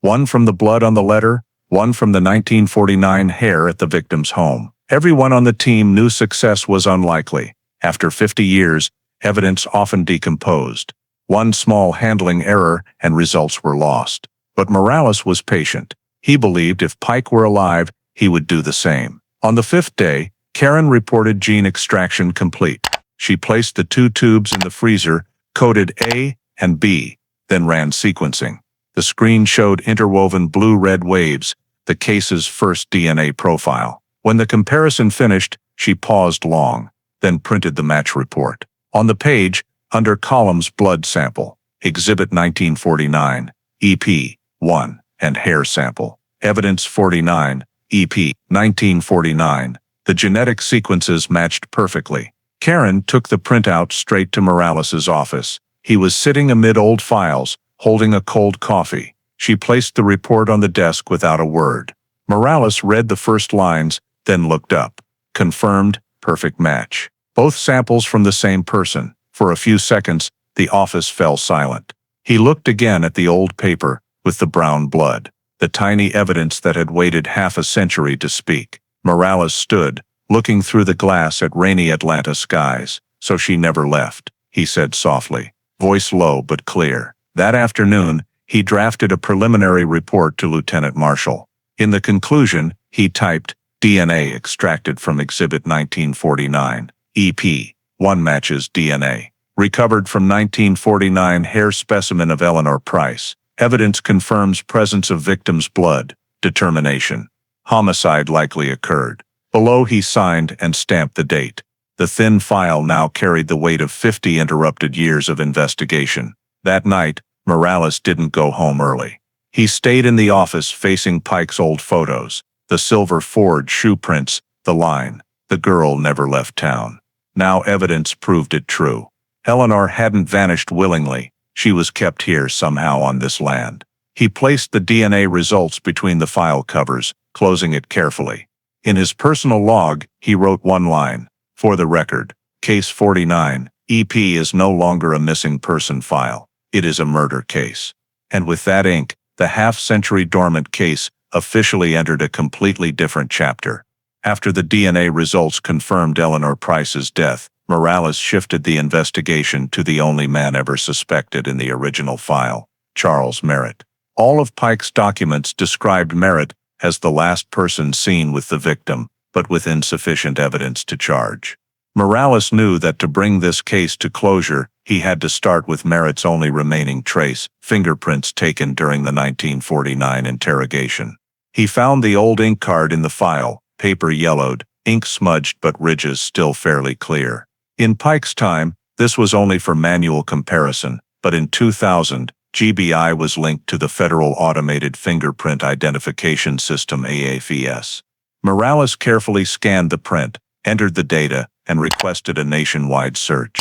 One from the blood on the letter, one from the 1949 hair at the victim's home. Everyone on the team knew success was unlikely. After 50 years, evidence often decomposed. One small handling error and results were lost. But Morales was patient. He believed if Pike were alive, he would do the same. On the 5th day, Karen reported gene extraction complete. She placed the 2 tubes in the freezer, coded A and B, then ran sequencing. The screen showed interwoven blue-red waves, the case's first DNA profile. When the comparison finished, she paused long, then printed the match report. On the page, under columns blood sample, Exhibit 1949, EP 1, and hair sample, Evidence 49, EP 1949, the genetic sequences matched perfectly. Karen took the printout straight to Morales's office. He was sitting amid old files, holding a cold coffee. She placed the report on the desk without a word. Morales read the first lines, then looked up. Confirmed, perfect match. Both samples from the same person. For a few seconds, the office fell silent. He looked again at the old paper, with the brown blood, the tiny evidence that had waited half a century to speak. Morales stood, looking through the glass at rainy Atlanta skies. "So she never left," he said softly, voice low but clear. That afternoon, he drafted a preliminary report to Lieutenant Marshall. In the conclusion, he typed, "DNA extracted from Exhibit 1949, EP. 1 matches DNA. Recovered from 1949 hair specimen of Eleanor Price. Evidence confirms presence of victim's blood. Determination. Homicide likely occurred." Below he signed and stamped the date. The thin file now carried the weight of 50 interrupted years of investigation. That night, Morales didn't go home early. He stayed in the office facing Pike's old photos, the silver Ford shoe prints, the line, "The girl never left town." Now evidence proved it true. Eleanor hadn't vanished willingly. She was kept here somehow on this land. He placed the DNA results between the file covers, closing it carefully. In his personal log, he wrote one line, "For the record, Case 49, EP is no longer a missing person file. It is a murder case." And with that ink, the half-century dormant case officially entered a completely different chapter. After the DNA results confirmed Eleanor Price's death, Morales shifted the investigation to the only man ever suspected in the original file, Charles Merritt. All of Pike's documents described Merritt as the last person seen with the victim, but with insufficient evidence to charge. Morales knew that to bring this case to closure, he had to start with Merritt's only remaining trace, fingerprints taken during the 1949 interrogation. He found the old ink card in the file, paper yellowed, ink smudged but ridges still fairly clear. In Pike's time, this was only for manual comparison, but in 2000, GBI was linked to the Federal Automated Fingerprint Identification System AFES. Morales carefully scanned the print, entered the data, and requested a nationwide search.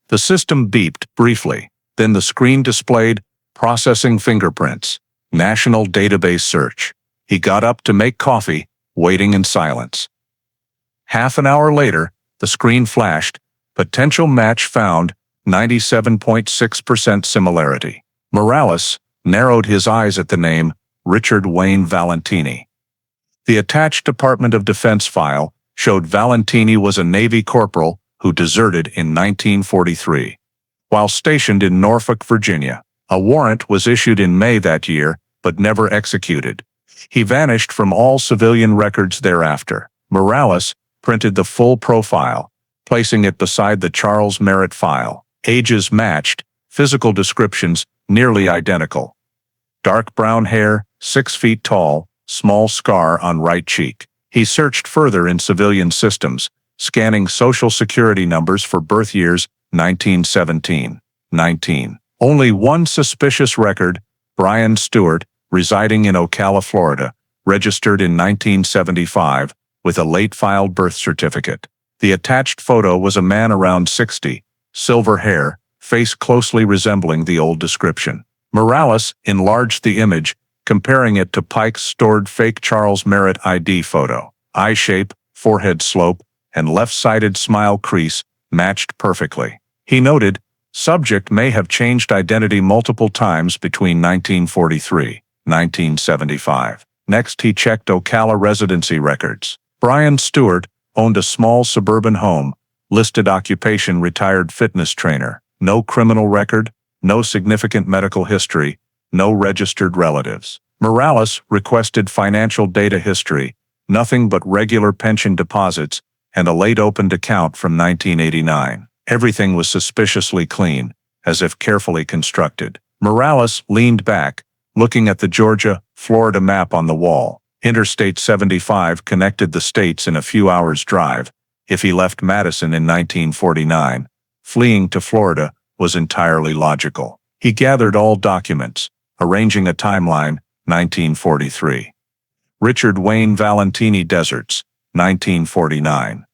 The system beeped briefly, then the screen displayed, "Processing fingerprints. National database search." He got up to make coffee, waiting in silence. Half an hour later, the screen flashed, "Potential match found, 97.6% similarity." Morales narrowed his eyes at the name, Richard Wayne Valentini. The attached Department of Defense file showed Valentini was a Navy corporal who deserted in 1943. While stationed in Norfolk, Virginia, a warrant was issued in May that year, but never executed. He vanished from all civilian records thereafter. Morales printed the full profile, placing it beside the Charles Merritt file. Ages matched, physical descriptions nearly identical. Dark brown hair, 6 feet tall, small scar on right cheek. He searched further in civilian systems, scanning social security numbers for birth years 1917, 19. Only one suspicious record, Brian Stewart, residing in Ocala, Florida, registered in 1975, with a late-filed birth certificate. The attached photo was a man around 60, silver hair, face closely resembling the old description. Morales enlarged the image, comparing it to Pike's stored fake Charles Merritt ID photo. Eye shape, forehead slope, and left-sided smile crease matched perfectly. He noted, subject may have changed identity multiple times between 1943, 1975. Next he checked Ocala residency records. Brian Stewart owned a small suburban home, listed occupation retired fitness trainer, no criminal record, no significant medical history, no registered relatives. Morales requested financial data history, nothing but regular pension deposits, and a late opened account from 1989. Everything was suspiciously clean, as if carefully constructed. Morales leaned back, looking at the Georgia-Florida map on the wall. Interstate 75 connected the states in a few hours' drive. If he left Madison in 1949, fleeing to Florida was entirely logical. He gathered all documents, arranging a timeline, 1943. Richard Wayne Valentini Deserts, 1949.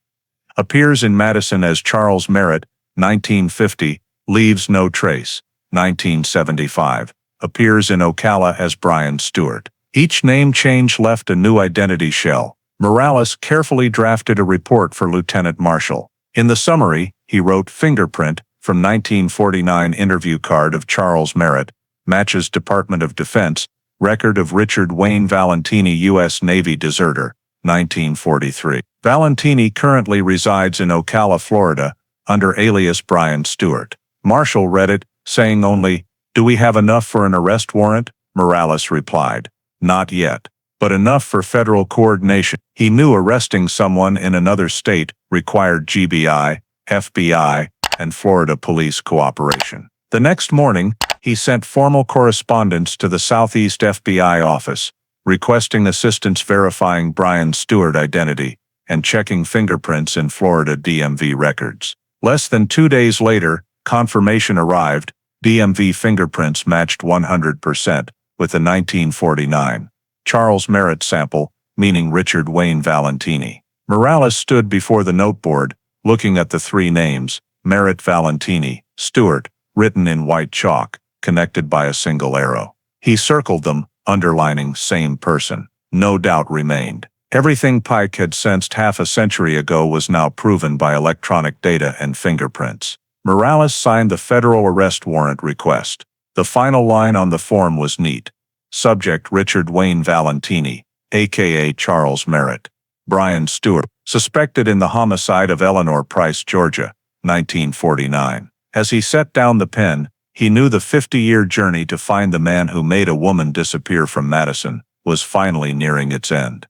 Appears in Madison as Charles Merritt, 1950, leaves no trace, 1975. Appears in Ocala as Brian Stewart, Each name change left a new identity shell. Morales carefully drafted a report for Lieutenant Marshall. In the summary, he wrote fingerprint from 1949 interview card of Charles Merritt, matches Department of Defense, record of Richard Wayne Valentini U.S. Navy deserter, 1943. Valentini currently resides in Ocala, Florida, under alias Brian Stewart. Marshall read it, saying only, "Do we have enough for an arrest warrant?" Morales replied, "Not yet, but enough for federal coordination." He knew arresting someone in another state required GBI, FBI, and Florida police cooperation. The next morning, he sent formal correspondence to the Southeast FBI office, requesting assistance verifying Brian Stewart identity and checking fingerprints in Florida DMV records. Less than 2 days later, confirmation arrived. DMV fingerprints matched 100% with the 1949 Charles Merritt sample, meaning Richard Wayne Valentini. Morales stood before the noteboard, looking at the three names, Merritt, Valentini, Stewart, written in white chalk, connected by a single arrow. He circled them, underlining same person. No doubt remained. Everything Pike had sensed half a century ago was now proven by electronic data and fingerprints. Morales signed the federal arrest warrant request. The final line on the form was neat. Subject Richard Wayne Valentini, a.k.a. Charles Merritt. Brian Stewart, suspected in the homicide of Eleanor Price, Georgia, 1949. As he set down the pen, he knew the 50-year journey to find the man who made a woman disappear from Madison was finally nearing its end.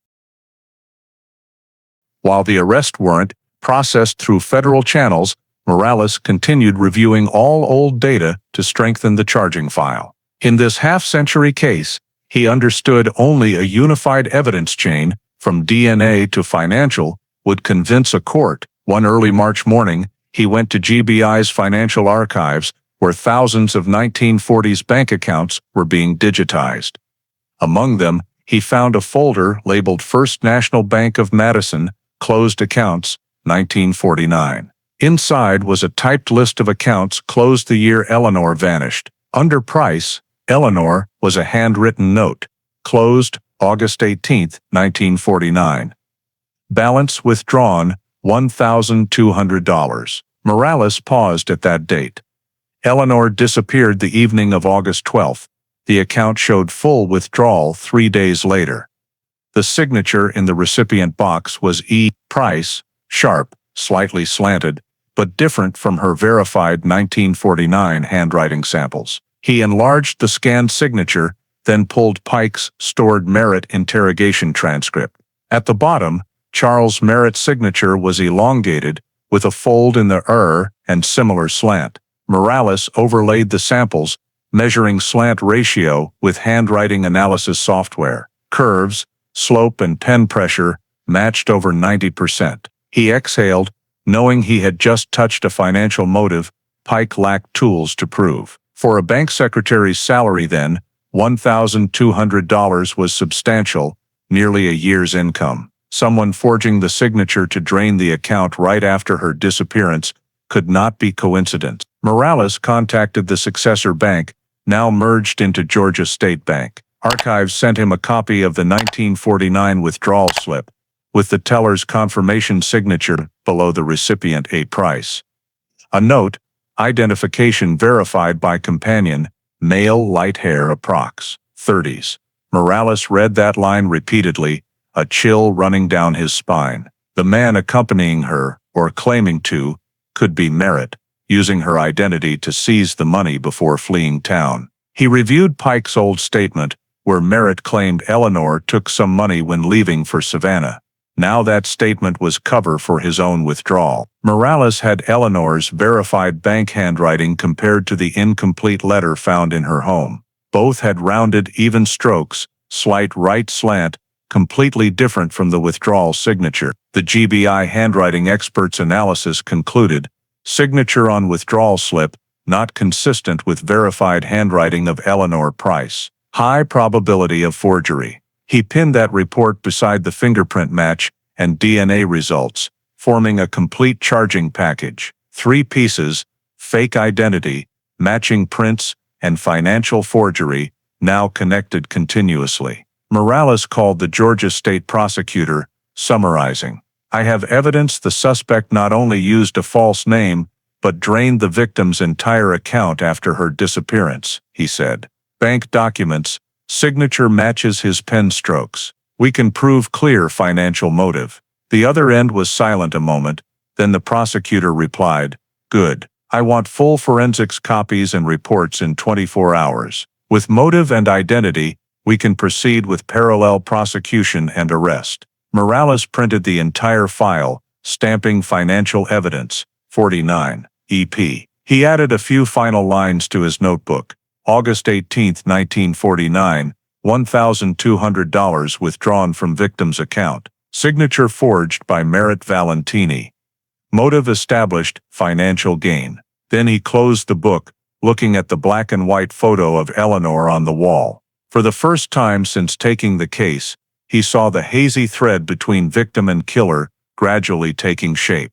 While the arrest warrant processed through federal channels, Morales continued reviewing all old data to strengthen the charging file. In this half-century case, he understood only a unified evidence chain, from DNA to financial, would convince a court. One early March morning, he went to GBI's financial archives, where thousands of 1940s bank accounts were being digitized. Among them, he found a folder labeled First National Bank of Madison, Closed Accounts, 1949. Inside was a typed list of accounts closed the year Eleanor vanished. Under Price, Eleanor was a handwritten note. Closed, August 18, 1949. Balance withdrawn, $1,200. Morales paused at that date. Eleanor disappeared the evening of August 12. The account showed full withdrawal 3 days later. The signature in the recipient box was E. Price, sharp, slightly slanted, but different from her verified 1949 handwriting samples. He enlarged the scanned signature, then pulled Pike's stored Merritt interrogation transcript. At the bottom, Charles Merritt's signature was elongated, with a fold in the and similar slant. Morales overlaid the samples, measuring slant ratio with handwriting analysis software. Curves, slope and pen pressure matched over 90%. He exhaled, knowing he had just touched a financial motive Pike lacked tools to prove. For a bank secretary's salary then, $1,200 was substantial, nearly a year's income. Someone forging the signature to drain the account right after her disappearance could not be coincidence. Morales contacted the successor bank, now merged into Georgia State Bank. Archives sent him a copy of the 1949 withdrawal slip, with the teller's confirmation signature below the recipient A. Price. A note, identification verified by companion, male, light hair, approx. 30s. Morales read that line repeatedly, a chill running down his spine. The man accompanying her, or claiming to, could be Merritt, using her identity to seize the money before fleeing town. He reviewed Pike's old statement, where Merritt claimed Eleanor took some money when leaving for Savannah. Now that statement was cover for his own withdrawal. Morales had Eleanor's verified bank handwriting compared to the incomplete letter found in her home. Both had rounded, even strokes, slight right slant, completely different from the withdrawal signature. The GBI handwriting expert's analysis concluded, signature on withdrawal slip, not consistent with verified handwriting of Eleanor Price. High probability of forgery. He pinned that report beside the fingerprint match and DNA results, forming a complete charging package. 3 pieces, fake identity, matching prints, and financial forgery, now connected continuously. Morales called the Georgia state prosecutor, summarizing, "I have evidence the suspect not only used a false name, but drained the victim's entire account after her disappearance," he said. "Bank documents, signature matches his pen strokes. We can prove clear financial motive." The other end was silent a moment, then the prosecutor replied, "Good. I want full forensics copies and reports in 24 hours. With motive and identity, we can proceed with parallel prosecution and arrest." Morales printed the entire file, stamping financial evidence, 49 EP. He added a few final lines to his notebook. August 18, 1949, $1,200 withdrawn from victim's account. Signature forged by Merritt Valentini. Motive established, financial gain. Then he closed the book, looking at the black and white photo of Eleanor on the wall. For the first time since taking the case, he saw the hazy thread between victim and killer gradually taking shape.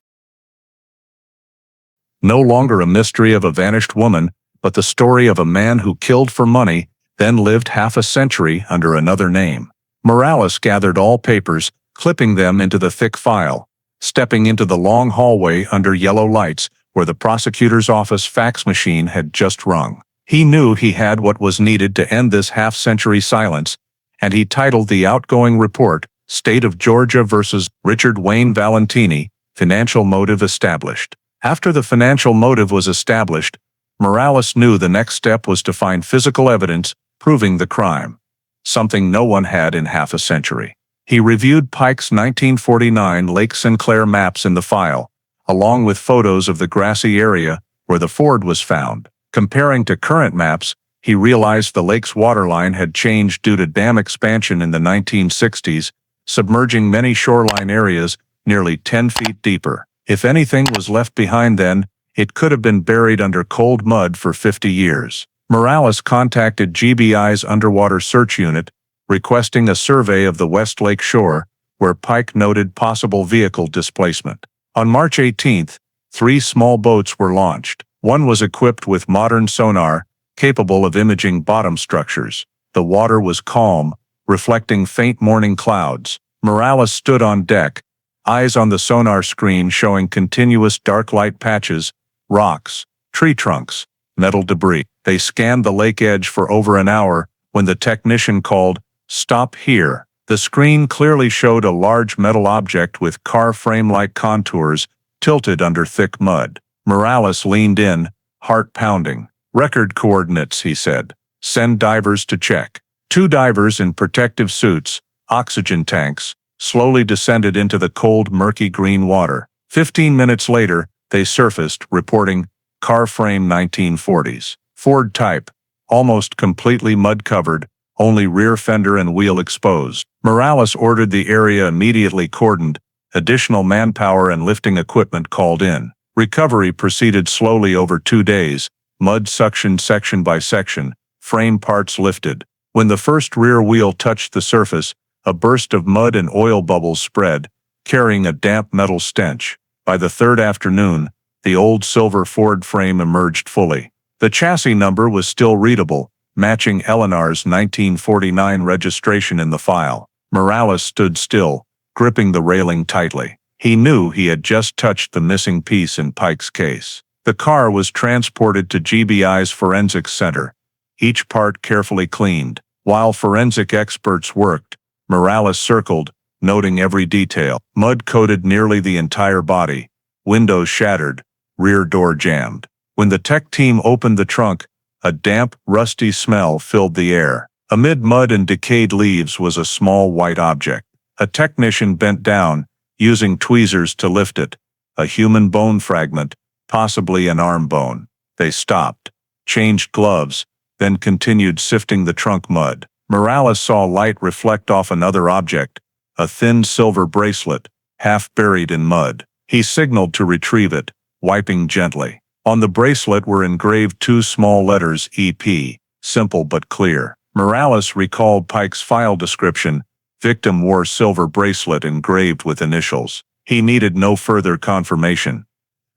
No longer a mystery of a vanished woman, but the story of a man who killed for money, then lived half a century under another name. Morales gathered all papers, clipping them into the thick file, stepping into the long hallway under yellow lights where the prosecutor's office fax machine had just rung. He knew he had what was needed to end this half-century silence, and he titled the outgoing report, State of Georgia versus Richard Wayne Valentini, Financial Motive Established. After the financial motive was established, Morales knew the next step was to find physical evidence proving the crime, something no one had in half a century. He reviewed Pike's 1949 Lake Sinclair maps in the file, along with photos of the grassy area where the ford was found. Comparing to current maps, he realized the lake's waterline had changed due to dam expansion in the 1960s, submerging many shoreline areas nearly 10 feet deeper. If anything was left behind then, it could have been buried under cold mud for 50 years. Morales contacted GBI's underwater search unit, requesting a survey of the West Lake shore, where Pike noted possible vehicle displacement. On March 18th, 3 small boats were launched. One was equipped with modern sonar, capable of imaging bottom structures. The water was calm, reflecting faint morning clouds. Morales stood on deck, eyes on the sonar screen showing continuous dark light patches, rocks, tree trunks, metal debris. They scanned the lake edge for over an hour when the technician called, "Stop here." The screen clearly showed a large metal object with car frame-like contours tilted under thick mud. Morales leaned in, heart pounding. "Record coordinates," he said. "Send divers to check." 2 divers in protective suits, oxygen tanks, slowly descended into the cold, murky green water. 15 minutes later, they surfaced, reporting, "Car frame 1940s. Ford type. Almost completely mud-covered, only rear fender and wheel exposed." Morales ordered the area immediately cordoned, additional manpower and lifting equipment called in. Recovery proceeded slowly over 2 days, mud suctioned section by section, frame parts lifted. When the first rear wheel touched the surface, a burst of mud and oil bubbles spread, carrying a damp metal stench. By the 3rd afternoon, the old silver Ford frame emerged fully. The chassis number was still readable, matching Eleanor's 1949 registration in the file. Morales stood still, gripping the railing tightly. He knew he had just touched the missing piece in Pike's case. The car was transported to GBI's forensics center, each part carefully cleaned. While forensic experts worked, Morales circled, noting every detail. Mud coated nearly the entire body, windows shattered, rear door jammed. When the tech team opened the trunk, a damp, rusty smell filled the air. Amid mud and decayed leaves was a small white object. A technician bent down, using tweezers to lift it. A human bone fragment, possibly an arm bone. They stopped, changed gloves, then continued sifting the trunk mud. Morales saw light reflect off another object, a thin silver bracelet, half buried in mud. He signaled to retrieve it, wiping gently. On the bracelet were engraved 2 small letters, EP, simple but clear. Morales recalled Pike's file description. Victim wore silver bracelet engraved with initials. He needed no further confirmation.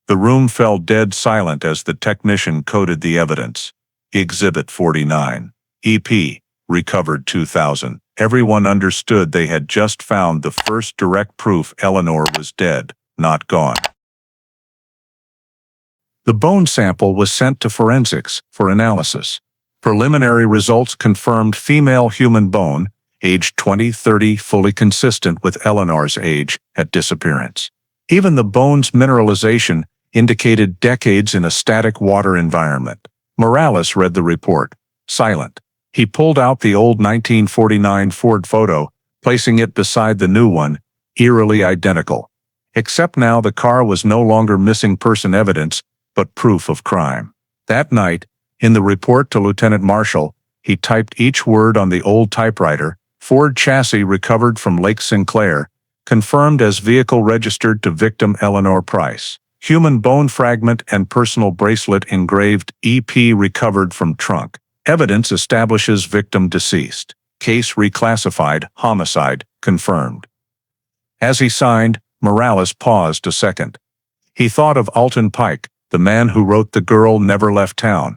The room fell dead silent as the technician coded the evidence. Exhibit 49. EP. recovered 2000. Everyone understood they had just found the first direct proof Eleanor was dead, not gone. The bone sample was sent to forensics for analysis. Preliminary results confirmed female human bone, aged 20-30, fully consistent with Eleanor's age at disappearance. Even the bone's mineralization indicated decades in a static water environment. Morales read the report, silent. He pulled out the old 1949 Ford photo, placing it beside the new one, eerily identical. Except now the car was no longer missing person evidence, but proof of crime. That night, in the report to Lieutenant Marshall, he typed each word on the old typewriter: Ford chassis recovered from Lake Sinclair, confirmed as vehicle registered to victim Eleanor Price. Human bone fragment and personal bracelet engraved EP recovered from trunk. Evidence establishes victim deceased. Case reclassified, homicide, confirmed. As he signed, Morales paused a second. He thought of Alton Pike, the man who wrote The Girl Never Left Town.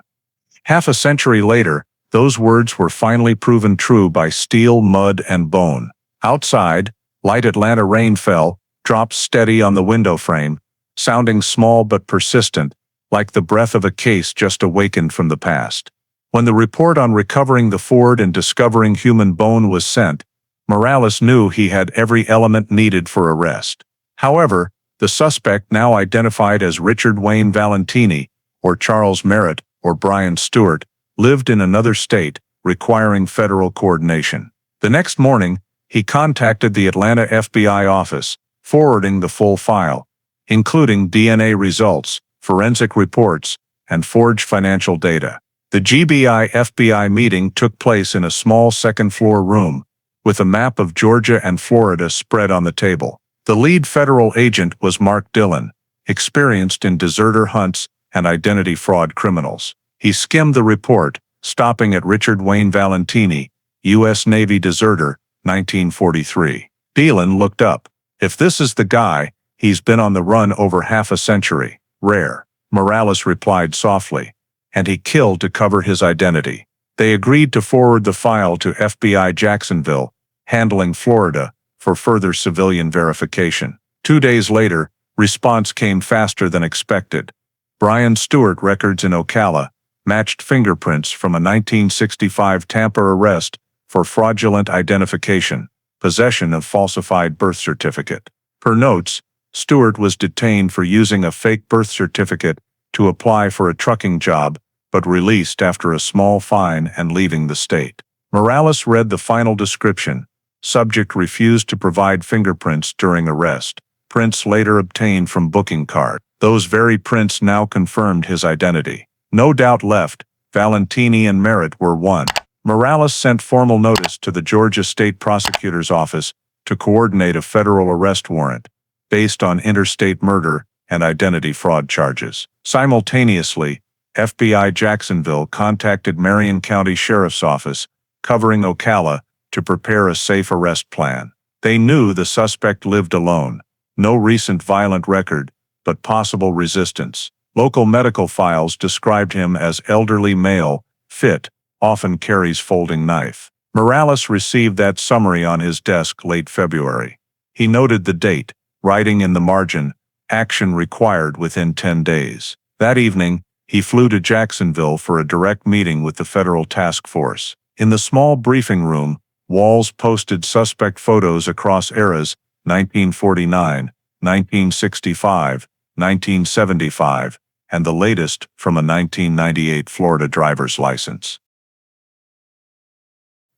Half a century later, those words were finally proven true by steel, mud, and bone. Outside, light Atlanta rain fell, dropped steady on the window frame, sounding small but persistent, like the breath of a case just awakened from the past. When the report on recovering the Ford and discovering human bone was sent, Morales knew he had every element needed for arrest. However, the suspect, now identified as Richard Wayne Valentini, or Charles Merritt, or Brian Stewart, lived in another state, requiring federal coordination. The next morning, he contacted the Atlanta FBI office, forwarding the full file, including DNA results, forensic reports, and forged financial data. The GBI-FBI meeting took place in a small second-floor room, with a map of Georgia and Florida spread on the table. The lead federal agent was Mark Dillon, experienced in deserter hunts and identity fraud criminals. He skimmed the report, stopping at Richard Wayne Valentini, U.S. Navy deserter, 1943. Dillon looked up. If this is the guy, he's been on the run over half a century. Rare. Morales replied softly. And he killed to cover his identity. They agreed to forward the file to FBI Jacksonville, handling Florida, for further civilian verification. 2 days later, response came faster than expected. Brian Stewart records in Ocala matched fingerprints from a 1965 Tampa arrest for fraudulent identification, possession of falsified birth certificate. Per notes, Stewart was detained for using a fake birth certificate to apply for a trucking job, but released after a small fine and leaving the state. Morales read the final description. Subject refused to provide fingerprints during arrest. Prints later obtained from booking card. Those very prints now confirmed his identity. No doubt left, Valentini and Merritt were one. Morales sent formal notice to the Georgia State Prosecutor's Office to coordinate a federal arrest warrant, based on interstate murder and identity fraud charges. Simultaneously, FBI Jacksonville contacted Marion County Sheriff's Office, covering Ocala, to prepare a safe arrest plan. They knew the suspect lived alone. No recent violent record, but possible resistance. Local medical files described him as elderly male, fit, often carries folding knife. Morales received that summary on his desk late February. He noted the date, writing in the margin, action required within 10 days. That evening, he flew to Jacksonville for a direct meeting with the federal task force. In the small briefing room, walls posted suspect photos across eras: 1949, 1965, 1975, and the latest from a 1998 Florida driver's license.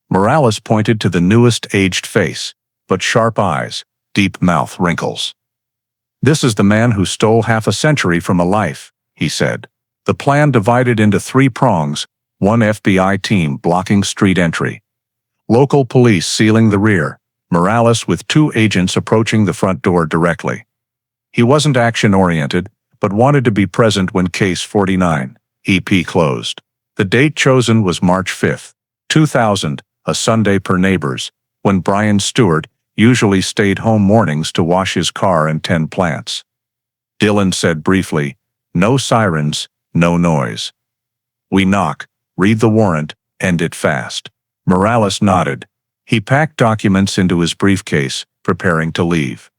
Morales pointed to the newest aged face, but sharp eyes, deep mouth wrinkles. "This is the man who stole half a century from a life," he said. The plan divided into 3 prongs, one FBI team blocking street entry, local police sealing the rear, Morales with 2 agents approaching the front door directly. He wasn't action-oriented, but wanted to be present when Case 49, EP closed. The date chosen was March 5, 2000, a Sunday per neighbors, when Brian Stewart usually stayed home mornings to wash his car and tend plants. Dillon said briefly, "No sirens, no noise. We knock, read the warrant, end it fast." Morales nodded. He packed documents into his briefcase, preparing to leave.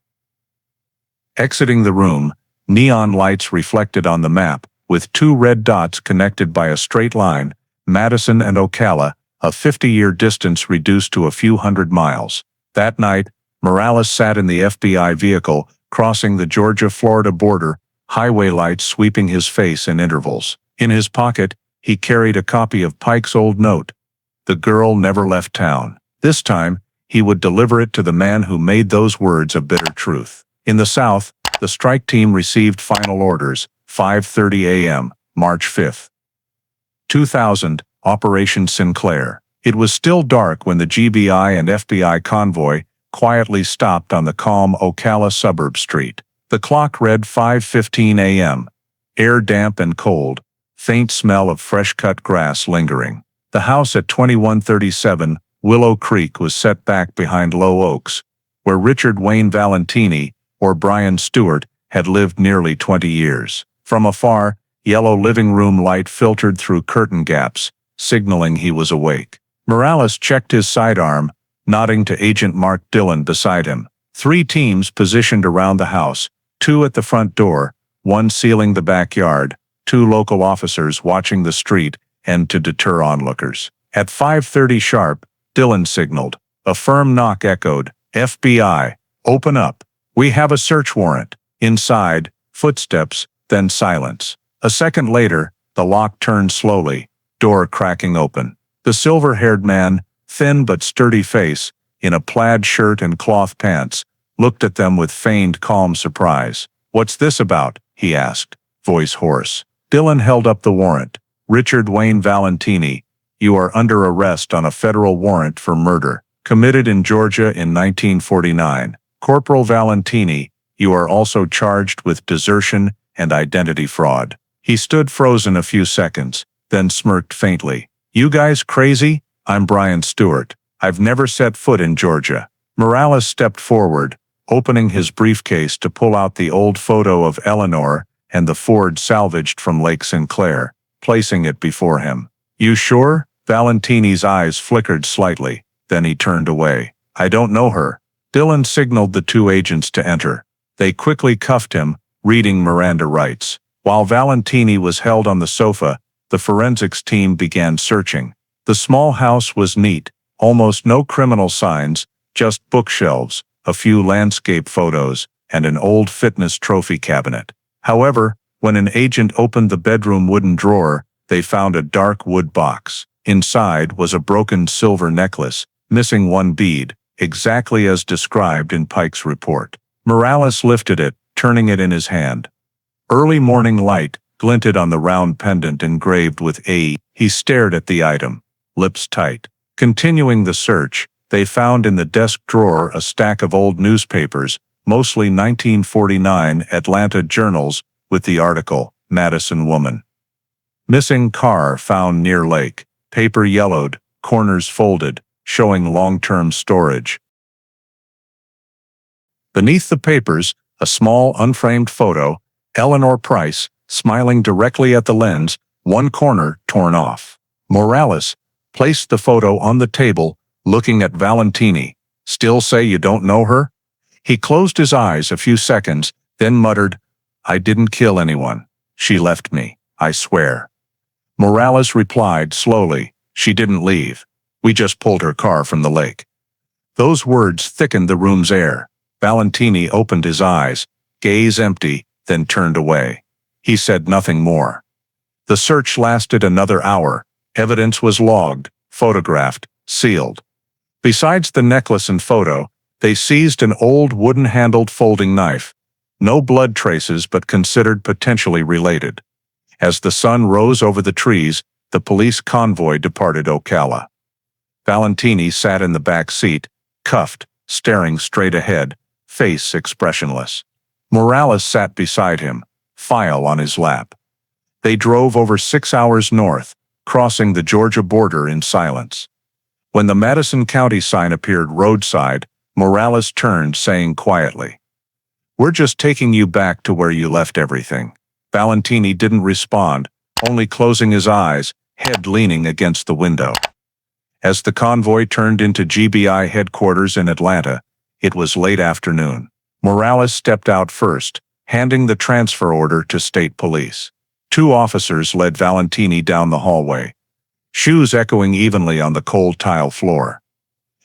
Exiting the room, neon lights reflected on the map, with two red dots connected by a straight line, Madison and Ocala, a 50-year distance reduced to a few hundred miles. That night, Morales sat in the FBI vehicle, crossing the Georgia-Florida border, highway lights sweeping his face in intervals. In his pocket, he carried a copy of Pike's old note. The girl never left town. This time, he would deliver it to the man who made those words a bitter truth. In the South, the strike team received final orders, 5:30 a.m., March 5, 2000, Operation Sinclair. It was still dark when the GBI and FBI convoy quietly stopped on the calm Ocala suburb street. The clock read 5:15 a.m. Air damp and cold, faint smell of fresh-cut grass lingering. The house at 2137 Willow Creek was set back behind low oaks, where Richard Wayne Valentini, or Brian Stewart, had lived nearly 20 years. From afar, yellow living room light filtered through curtain gaps, signaling he was awake. Morales checked his sidearm, nodding to Agent Mark Dillon beside him. 3 teams positioned around the house, 2 at the front door, 1 sealing the backyard, 2 local officers watching the street and to deter onlookers. At 5:30 sharp, Dillon signaled. A firm knock echoed. FBI, open up. We have a search warrant. Inside, footsteps, then silence. A second later, the lock turned slowly, door cracking open. The silver-haired man, thin but sturdy face, in a plaid shirt and cloth pants, looked at them with feigned calm surprise. "What's this about?" he asked, voice hoarse. Dillon held up the warrant. "Richard Wayne Valentini, you are under arrest on a federal warrant for murder, committed in Georgia in 1949. Corporal Valentini, you are also charged with desertion and identity fraud." He stood frozen a few seconds, then smirked faintly. "You guys crazy? I'm Brian Stewart. I've never set foot in Georgia." Morales stepped forward, opening his briefcase to pull out the old photo of Eleanor and the Ford salvaged from Lake Sinclair, placing it before him. "You sure?" Valentini's eyes flickered slightly, then he turned away. "I don't know her." Dillon signaled the 2 agents to enter. They quickly cuffed him, reading Miranda rights. While Valentini was held on the sofa, the forensics team began searching. The small house was neat, almost no criminal signs, just bookshelves, a few landscape photos, and an old fitness trophy cabinet. However, when an agent opened the bedroom wooden drawer, they found a dark wood box. Inside was a broken silver necklace, missing 1 bead, exactly as described in Pike's report. Morales lifted it, turning it in his hand. Early morning light glinted on the round pendant engraved with A. He stared at the item, lips tight. Continuing the search, they found in the desk drawer a stack of old newspapers, mostly 1949 Atlanta journals, with the article, "Madison Woman. Missing car found near lake." Paper yellowed, corners folded, showing long-term storage. Beneath the papers, a small unframed photo, Eleanor Price, smiling directly at the lens, one corner torn off. Morales placed the photo on the table, looking at Valentini. "Still say you don't know her?" He closed his eyes a few seconds, then muttered, "I didn't kill anyone. She left me, I swear." Morales replied slowly, "She didn't leave. We just pulled her car from the lake." Those words thickened the room's air. Valentini opened his eyes, gaze empty, then turned away. He said nothing more. The search lasted another hour. Evidence was logged, photographed, sealed. Besides the necklace and photo, they seized an old wooden-handled folding knife. No blood traces, but considered potentially related. As the sun rose over the trees, the police convoy departed Ocala. Valentini sat in the back seat, cuffed, staring straight ahead, face expressionless. Morales sat beside him, file on his lap. They drove over 6 hours north, crossing the Georgia border in silence. When the Madison County sign appeared roadside, Morales turned, saying quietly, "We're just taking you back to where you left everything." Valentini didn't respond, only closing his eyes, head leaning against the window. As the convoy turned into GBI headquarters in Atlanta, it was late afternoon. Morales stepped out first, handing the transfer order to state police. Two officers led Valentini down the hallway, shoes echoing evenly on the cold tile floor.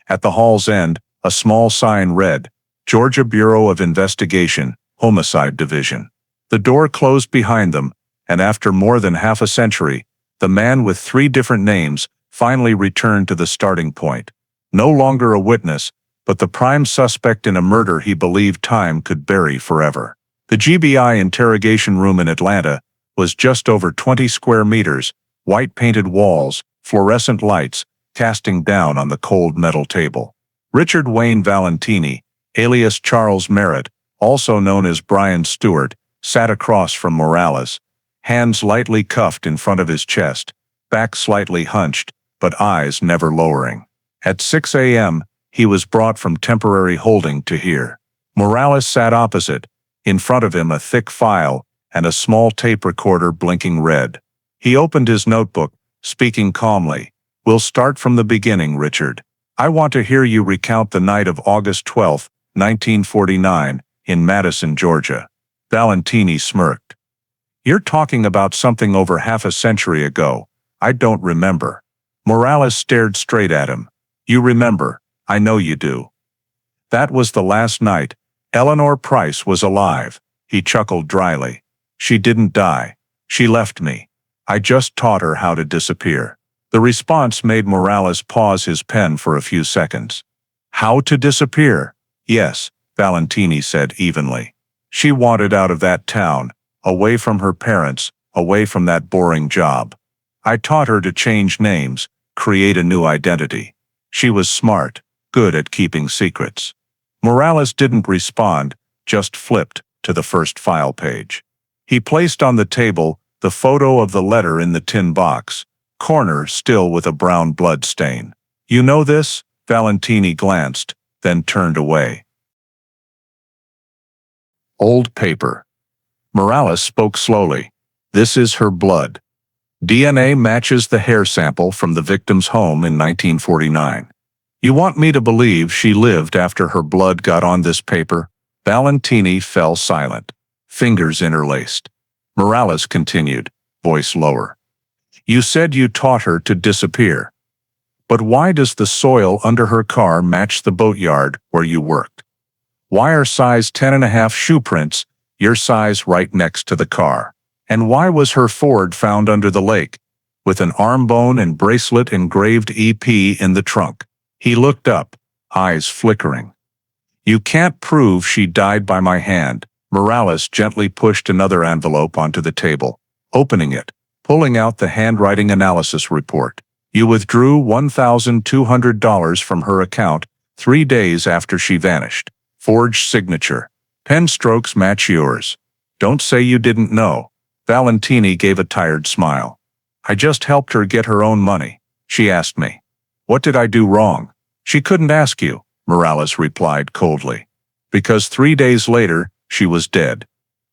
At the hall's end, a small sign read, Georgia Bureau of Investigation, Homicide Division. The door closed behind them, and after more than half a century, the man with 3 different names finally returned to the starting point. No longer a witness, but the prime suspect in a murder he believed time could bury forever. The GBI interrogation room in Atlanta was just over 20 square meters, white-painted walls, fluorescent lights, casting down on the cold metal table. Richard Wayne Valentini, alias Charles Merritt, also known as Brian Stewart, sat across from Morales, hands lightly cuffed in front of his chest, back slightly hunched, but eyes never lowering. At 6 a.m., he was brought from temporary holding to here. Morales sat opposite, in front of him a thick file and a small tape recorder blinking red. He opened his notebook, speaking calmly. "We'll start from the beginning, Richard. I want to hear you recount the night of August 12, 1949, in Madison, Georgia." Valentini smirked. "You're talking about something over half a century ago. I don't remember." Morales stared straight at him. "You remember. I know you do. That was the last night. Eleanor Price was alive." He chuckled dryly. "She didn't die. She left me. I just taught her how to disappear." The response made Morales pause his pen for a few seconds. "How to disappear?" "Yes," Valentini said evenly. "She wanted out of that town, away from her parents, away from that boring job. I taught her to change names, create a new identity. She was smart, good at keeping secrets." Morales didn't respond, just flipped to the first file page. He placed on the table the photo of the letter in the tin box, corner still with a brown blood stain. "You know this?" Valentini glanced, then turned away. Old paper. Morales spoke slowly. "This is her blood. DNA matches the hair sample from the victim's home in 1949. You want me to believe she lived after her blood got on this paper?" Valentini fell silent, fingers interlaced. Morales continued, voice lower. "You said you taught her to disappear. But why does the soil under her car match the boatyard where you worked? Why are size 10.5 shoe prints your size right next to the car? And why was her Ford found under the lake, with an arm bone and bracelet engraved EP in the trunk?" He looked up, eyes flickering. "You can't prove she died by my hand." Morales gently pushed another envelope onto the table, opening it, pulling out the handwriting analysis report. "You withdrew $1,200 from her account 3 days after she vanished. Forged signature. Pen strokes match yours. Don't say you didn't know." Valentini gave a tired smile. "I just helped her get her own money. She asked me, 'What did I do wrong?' She couldn't ask you," Morales replied coldly. "Because 3 days later, she was dead."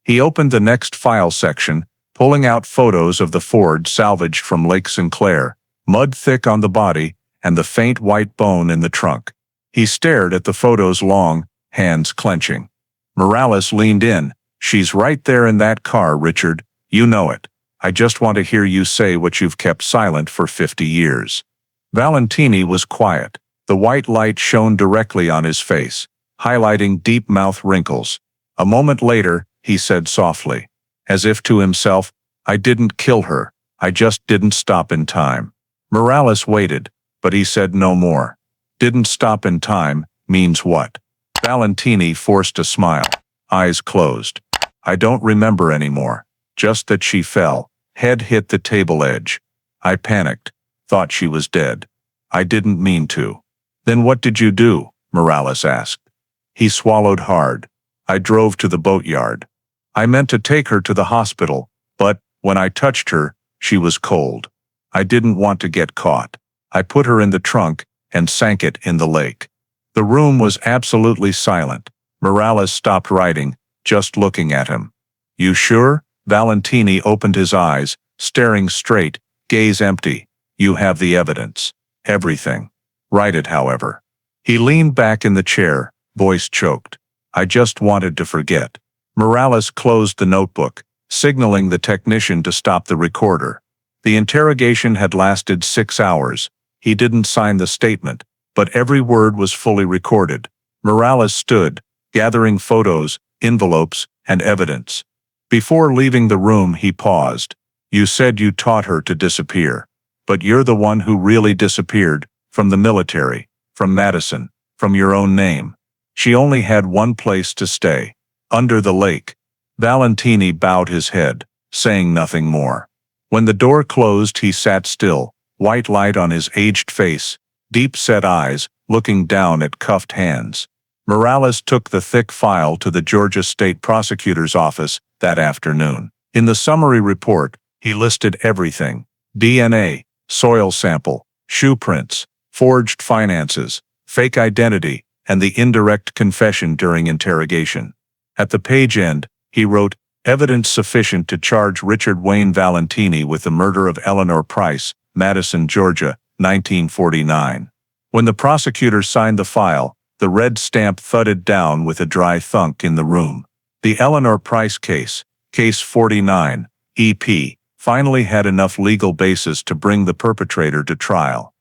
He opened the next file section, pulling out photos of the Ford salvaged from Lake Sinclair, mud thick on the body, and the faint white bone in the trunk. He stared at the photos long, hands clenching. Morales leaned in. "She's right there in that car, Richard. You know it. I just want to hear you say what you've kept silent for 50 years. Valentini was quiet. The white light shone directly on his face, highlighting deep mouth wrinkles. A moment later, he said softly, as if to himself, "I didn't kill her. I just didn't stop in time." Morales waited, but he said no more. "Didn't stop in time means what?" Valentini forced a smile, eyes closed. "I don't remember anymore. Just that she fell, head hit the table edge. I panicked, thought she was dead. I didn't mean to." "Then what did you do?" Morales asked. He swallowed hard. "I drove to the boatyard. I meant to take her to the hospital, but, when I touched her, she was cold. I didn't want to get caught. I put her in the trunk and sank it in the lake." The room was absolutely silent. Morales stopped writing, just looking at him. "You sure?" Valentini opened his eyes, staring straight, gaze empty. "You have the evidence." Everything. Write it, however. He leaned back in the chair, voice choked. I just wanted to forget. Morales closed the notebook, signaling the technician to stop the recorder. The interrogation had lasted 6 hours. He didn't sign the statement, but every word was fully recorded. Morales stood, gathering photos, envelopes, and evidence. Before leaving the room, he paused. You said you taught her to disappear. But you're the one who really disappeared, from the military, from Madison, from your own name. She only had one place to stay. Under the lake. Valentini bowed his head, saying nothing more. When the door closed, he sat still, white light on his aged face, deep-set eyes, looking down at cuffed hands. Morales took the thick file to the Georgia State Prosecutor's office that afternoon. In the summary report, he listed everything: DNA, soil sample, shoe prints, forged finances, fake identity, and the indirect confession during interrogation. At the page end, he wrote, evidence sufficient to charge Richard Wayne Valentini with the murder of Eleanor Price, Madison, Georgia, 1949. When the prosecutor signed the file, the red stamp thudded down with a dry thunk in the room. The Eleanor Price case, Case 49, EP, finally had enough legal basis to bring the perpetrator to trial.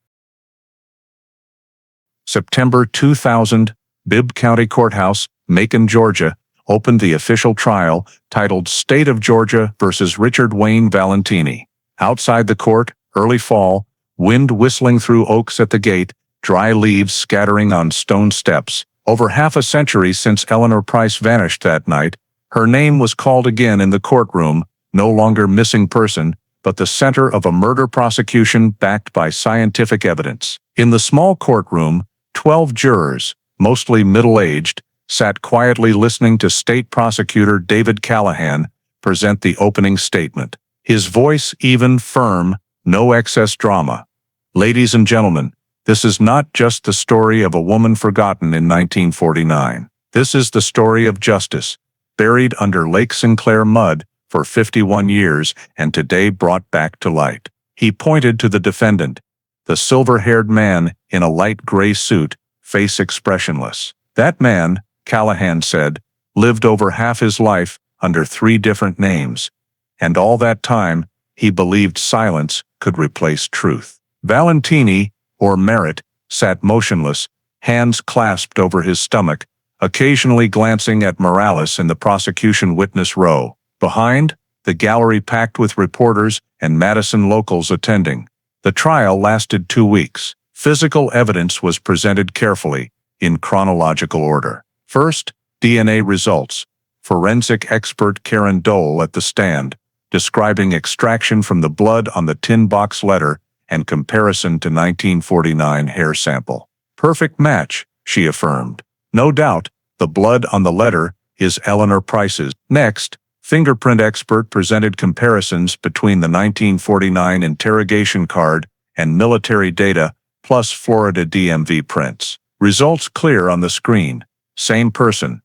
September 2000, Bibb County Courthouse, Macon, Georgia, opened the official trial, titled State of Georgia versus Richard Wayne Valentini. Outside the court, early fall, wind whistling through oaks at the gate, dry leaves scattering on stone steps. Over half a century since Eleanor Price vanished that night, her name was called again in the courtroom, no longer missing person, but the center of a murder prosecution backed by scientific evidence. In the small courtroom, 12 jurors, mostly middle-aged, sat quietly listening to State Prosecutor David Callahan present the opening statement. His voice even, firm, no excess drama. Ladies and gentlemen, this is not just the story of a woman forgotten in 1949. This is the story of justice, buried under Lake Sinclair mud for 51 years and today brought back to light. He pointed to the defendant, the silver-haired man in a light gray suit, face expressionless. That man, Callahan said, lived over half his life under 3 different names. And all that time, he believed silence could replace truth. Valentini, or Merritt, sat motionless, hands clasped over his stomach, occasionally glancing at Morales in the prosecution witness row. Behind, the gallery packed with reporters and Madison locals attending. The trial lasted 2 weeks. Physical evidence was presented carefully, in chronological order. First, DNA results. Forensic expert Karen Dole at the stand, describing extraction from the blood on the tin box letter and comparison to 1949 hair sample. Perfect match, she affirmed. No doubt, the blood on the letter is Eleanor Price's. Next, fingerprint expert presented comparisons between the 1949 interrogation card and military data, plus Florida DMV prints. Results clear on the screen. Same person.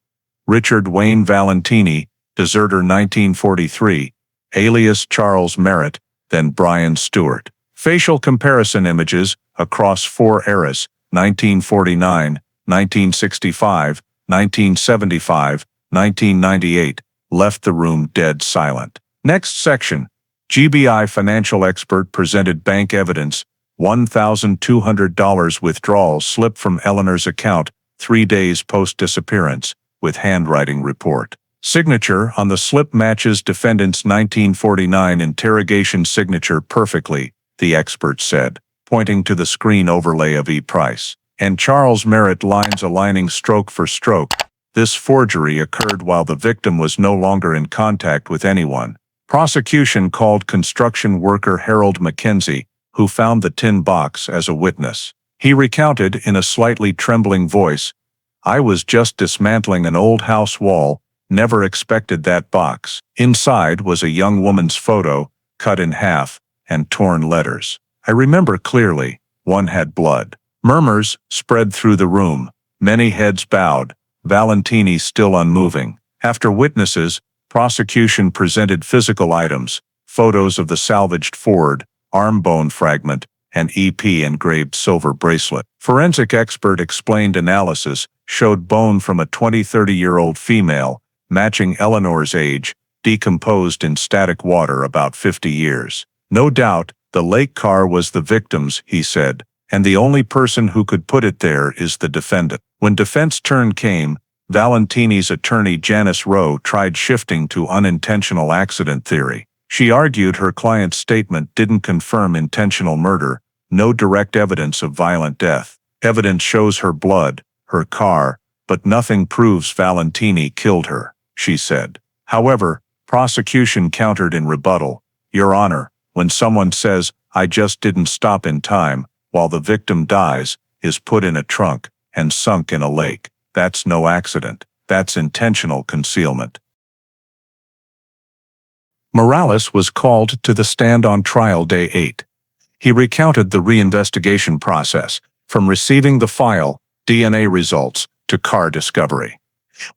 Richard Wayne Valentini, deserter 1943, alias Charles Merritt, then Brian Stewart. Facial comparison images across 4 eras, 1949, 1965, 1975, 1998, left the room dead silent. Next section. GBI financial expert presented bank evidence, $1,200 withdrawal slip from Eleanor's account 3 days post-disappearance, with handwriting report. Signature on the slip matches defendant's 1949 interrogation signature perfectly, the expert said, pointing to the screen overlay of E. Price. And Charles Merritt lines aligning stroke for stroke. This forgery occurred while the victim was no longer in contact with anyone. Prosecution called construction worker Harold McKenzie, who found the tin box, as a witness. He recounted in a slightly trembling voice, I was just dismantling an old house wall, never expected that box. Inside was a young woman's photo, cut in half, and torn letters. I remember clearly, one had blood. Murmurs spread through the room, many heads bowed, Valentini still unmoving. After witnesses, prosecution presented physical items, photos of the salvaged Ford, arm bone fragment, an EP engraved silver bracelet. Forensic expert explained analysis showed bone from a 20-30-year-old female, matching Eleanor's age, decomposed in static water about 50 years. No doubt, the lake car was the victim's, he said, and the only person who could put it there is the defendant. When defense turn came, Valentini's attorney Janice Rowe tried shifting to unintentional accident theory. She argued her client's statement didn't confirm intentional murder, no direct evidence of violent death. Evidence shows her blood, her car, but nothing proves Valentini killed her, she said. However, prosecution countered in rebuttal. Your Honor, when someone says, "I just didn't stop in time," while the victim dies, is put in a trunk, and sunk in a lake, that's no accident. That's intentional concealment. Morales was called to the stand on trial day 8. He recounted the reinvestigation process, from receiving the file, DNA results, to car discovery.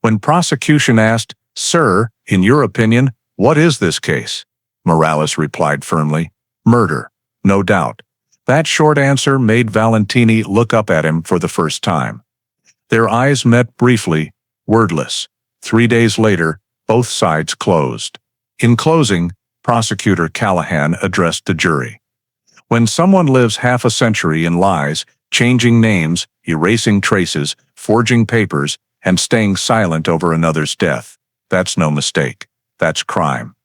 When prosecution asked, "Sir, in your opinion, what is this case?" Morales replied firmly, "Murder, no doubt." That short answer made Valentini look up at him for the first time. Their eyes met briefly, wordless. 3 days later, both sides closed. In closing, Prosecutor Callahan addressed the jury. When someone lives half a century in lies, changing names, erasing traces, forging papers, and staying silent over another's death, that's no mistake. That's crime.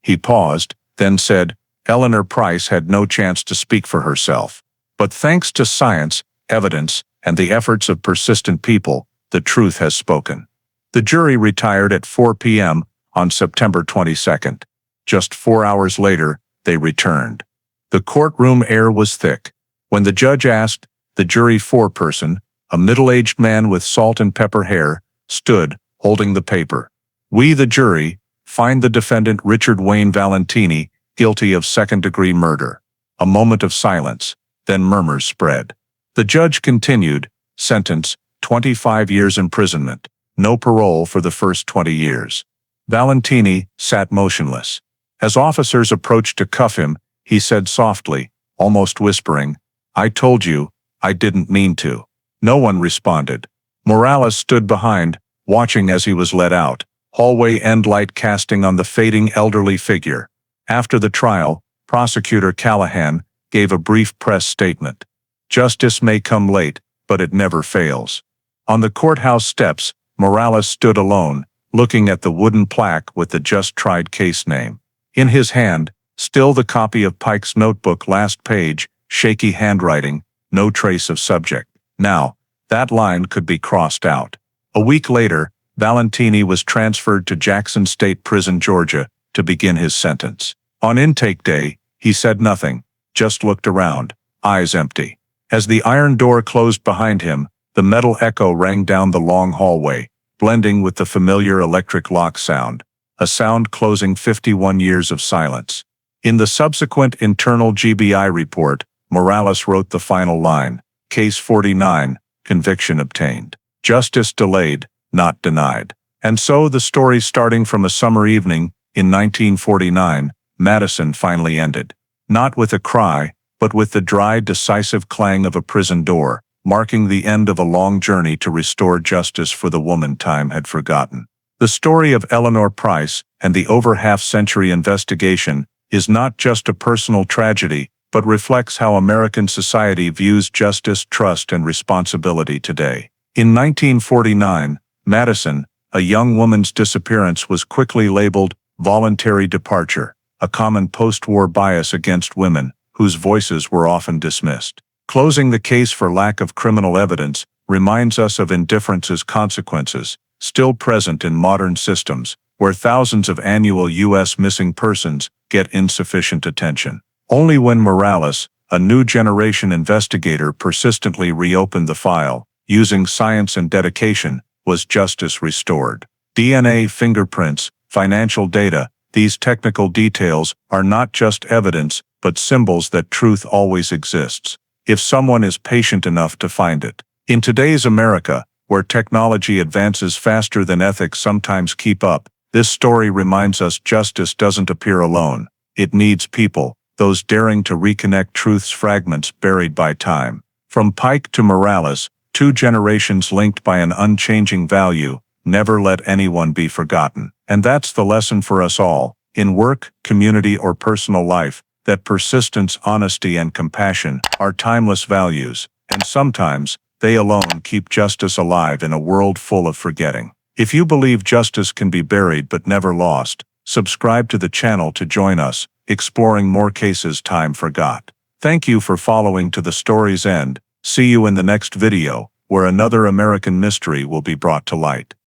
He paused, then said, Eleanor Price had no chance to speak for herself. But thanks to science, evidence, and the efforts of persistent people, the truth has spoken. The jury retired at 4 p.m. on September 22nd. Just 4 hours later, they returned. The courtroom air was thick. When the judge asked, the jury foreperson, a middle-aged man with salt and pepper hair, stood, holding the paper. We, the jury, find the defendant Richard Wayne Valentini guilty of second-degree murder. A moment of silence, then murmurs spread. The judge continued, sentence, 25 years imprisonment, no parole for the first 20 years. Valentini sat motionless. As officers approached to cuff him, he said softly, almost whispering, "I told you, I didn't mean to." No one responded. Morales stood behind, watching as he was led out, hallway end light casting on the fading elderly figure. After the trial, Prosecutor Callahan gave a brief press statement. Justice may come late, but it never fails. On the courthouse steps, Morales stood alone, looking at the wooden plaque with the just tried case name. In his hand, still the copy of Pike's notebook, last page, shaky handwriting, no trace of subject. Now, that line could be crossed out. A week later, Valentini was transferred to Jackson State Prison, Georgia, to begin his sentence. On intake day, he said nothing, just looked around, eyes empty. As the iron door closed behind him, the metal echo rang down the long hallway, blending with the familiar electric lock sound, a sound closing 51 years of silence. In the subsequent internal GBI report, Morales wrote the final line, Case 49, conviction obtained. Justice delayed, not denied. And so the story, starting from a summer evening in 1949, Madison, finally ended. Not with a cry, but with the dry, decisive clang of a prison door, marking the end of a long journey to restore justice for the woman time had forgotten. The story of Eleanor Price and the over half-century investigation is not just a personal tragedy, but reflects how American society views justice, trust, and responsibility today. In 1949, Madison, a young woman's disappearance was quickly labeled voluntary departure, a common post-war bias against women, whose voices were often dismissed. Closing the case for lack of criminal evidence reminds us of indifference's consequences, still present in modern systems, where thousands of annual U.S. missing persons get insufficient attention. Only when Morales, a new generation investigator, persistently reopened the file, using science and dedication, was justice restored. DNA, fingerprints, financial data, these technical details are not just evidence, but symbols that truth always exists, if someone is patient enough to find it. In today's America, where technology advances faster than ethics sometimes keep up, this story reminds us justice doesn't appear alone. It needs people, those daring to reconnect truth's fragments buried by time. From Pike to Morales, two generations linked by an unchanging value: never let anyone be forgotten. And that's the lesson for us all, in work, community, or personal life, that persistence, honesty, and compassion are timeless values, and sometimes they alone keep justice alive in a world full of forgetting. If you believe justice can be buried but never lost, subscribe to the channel to join us, exploring more cases time forgot. Thank you for following to the story's end. See you in the next video, where another American mystery will be brought to light.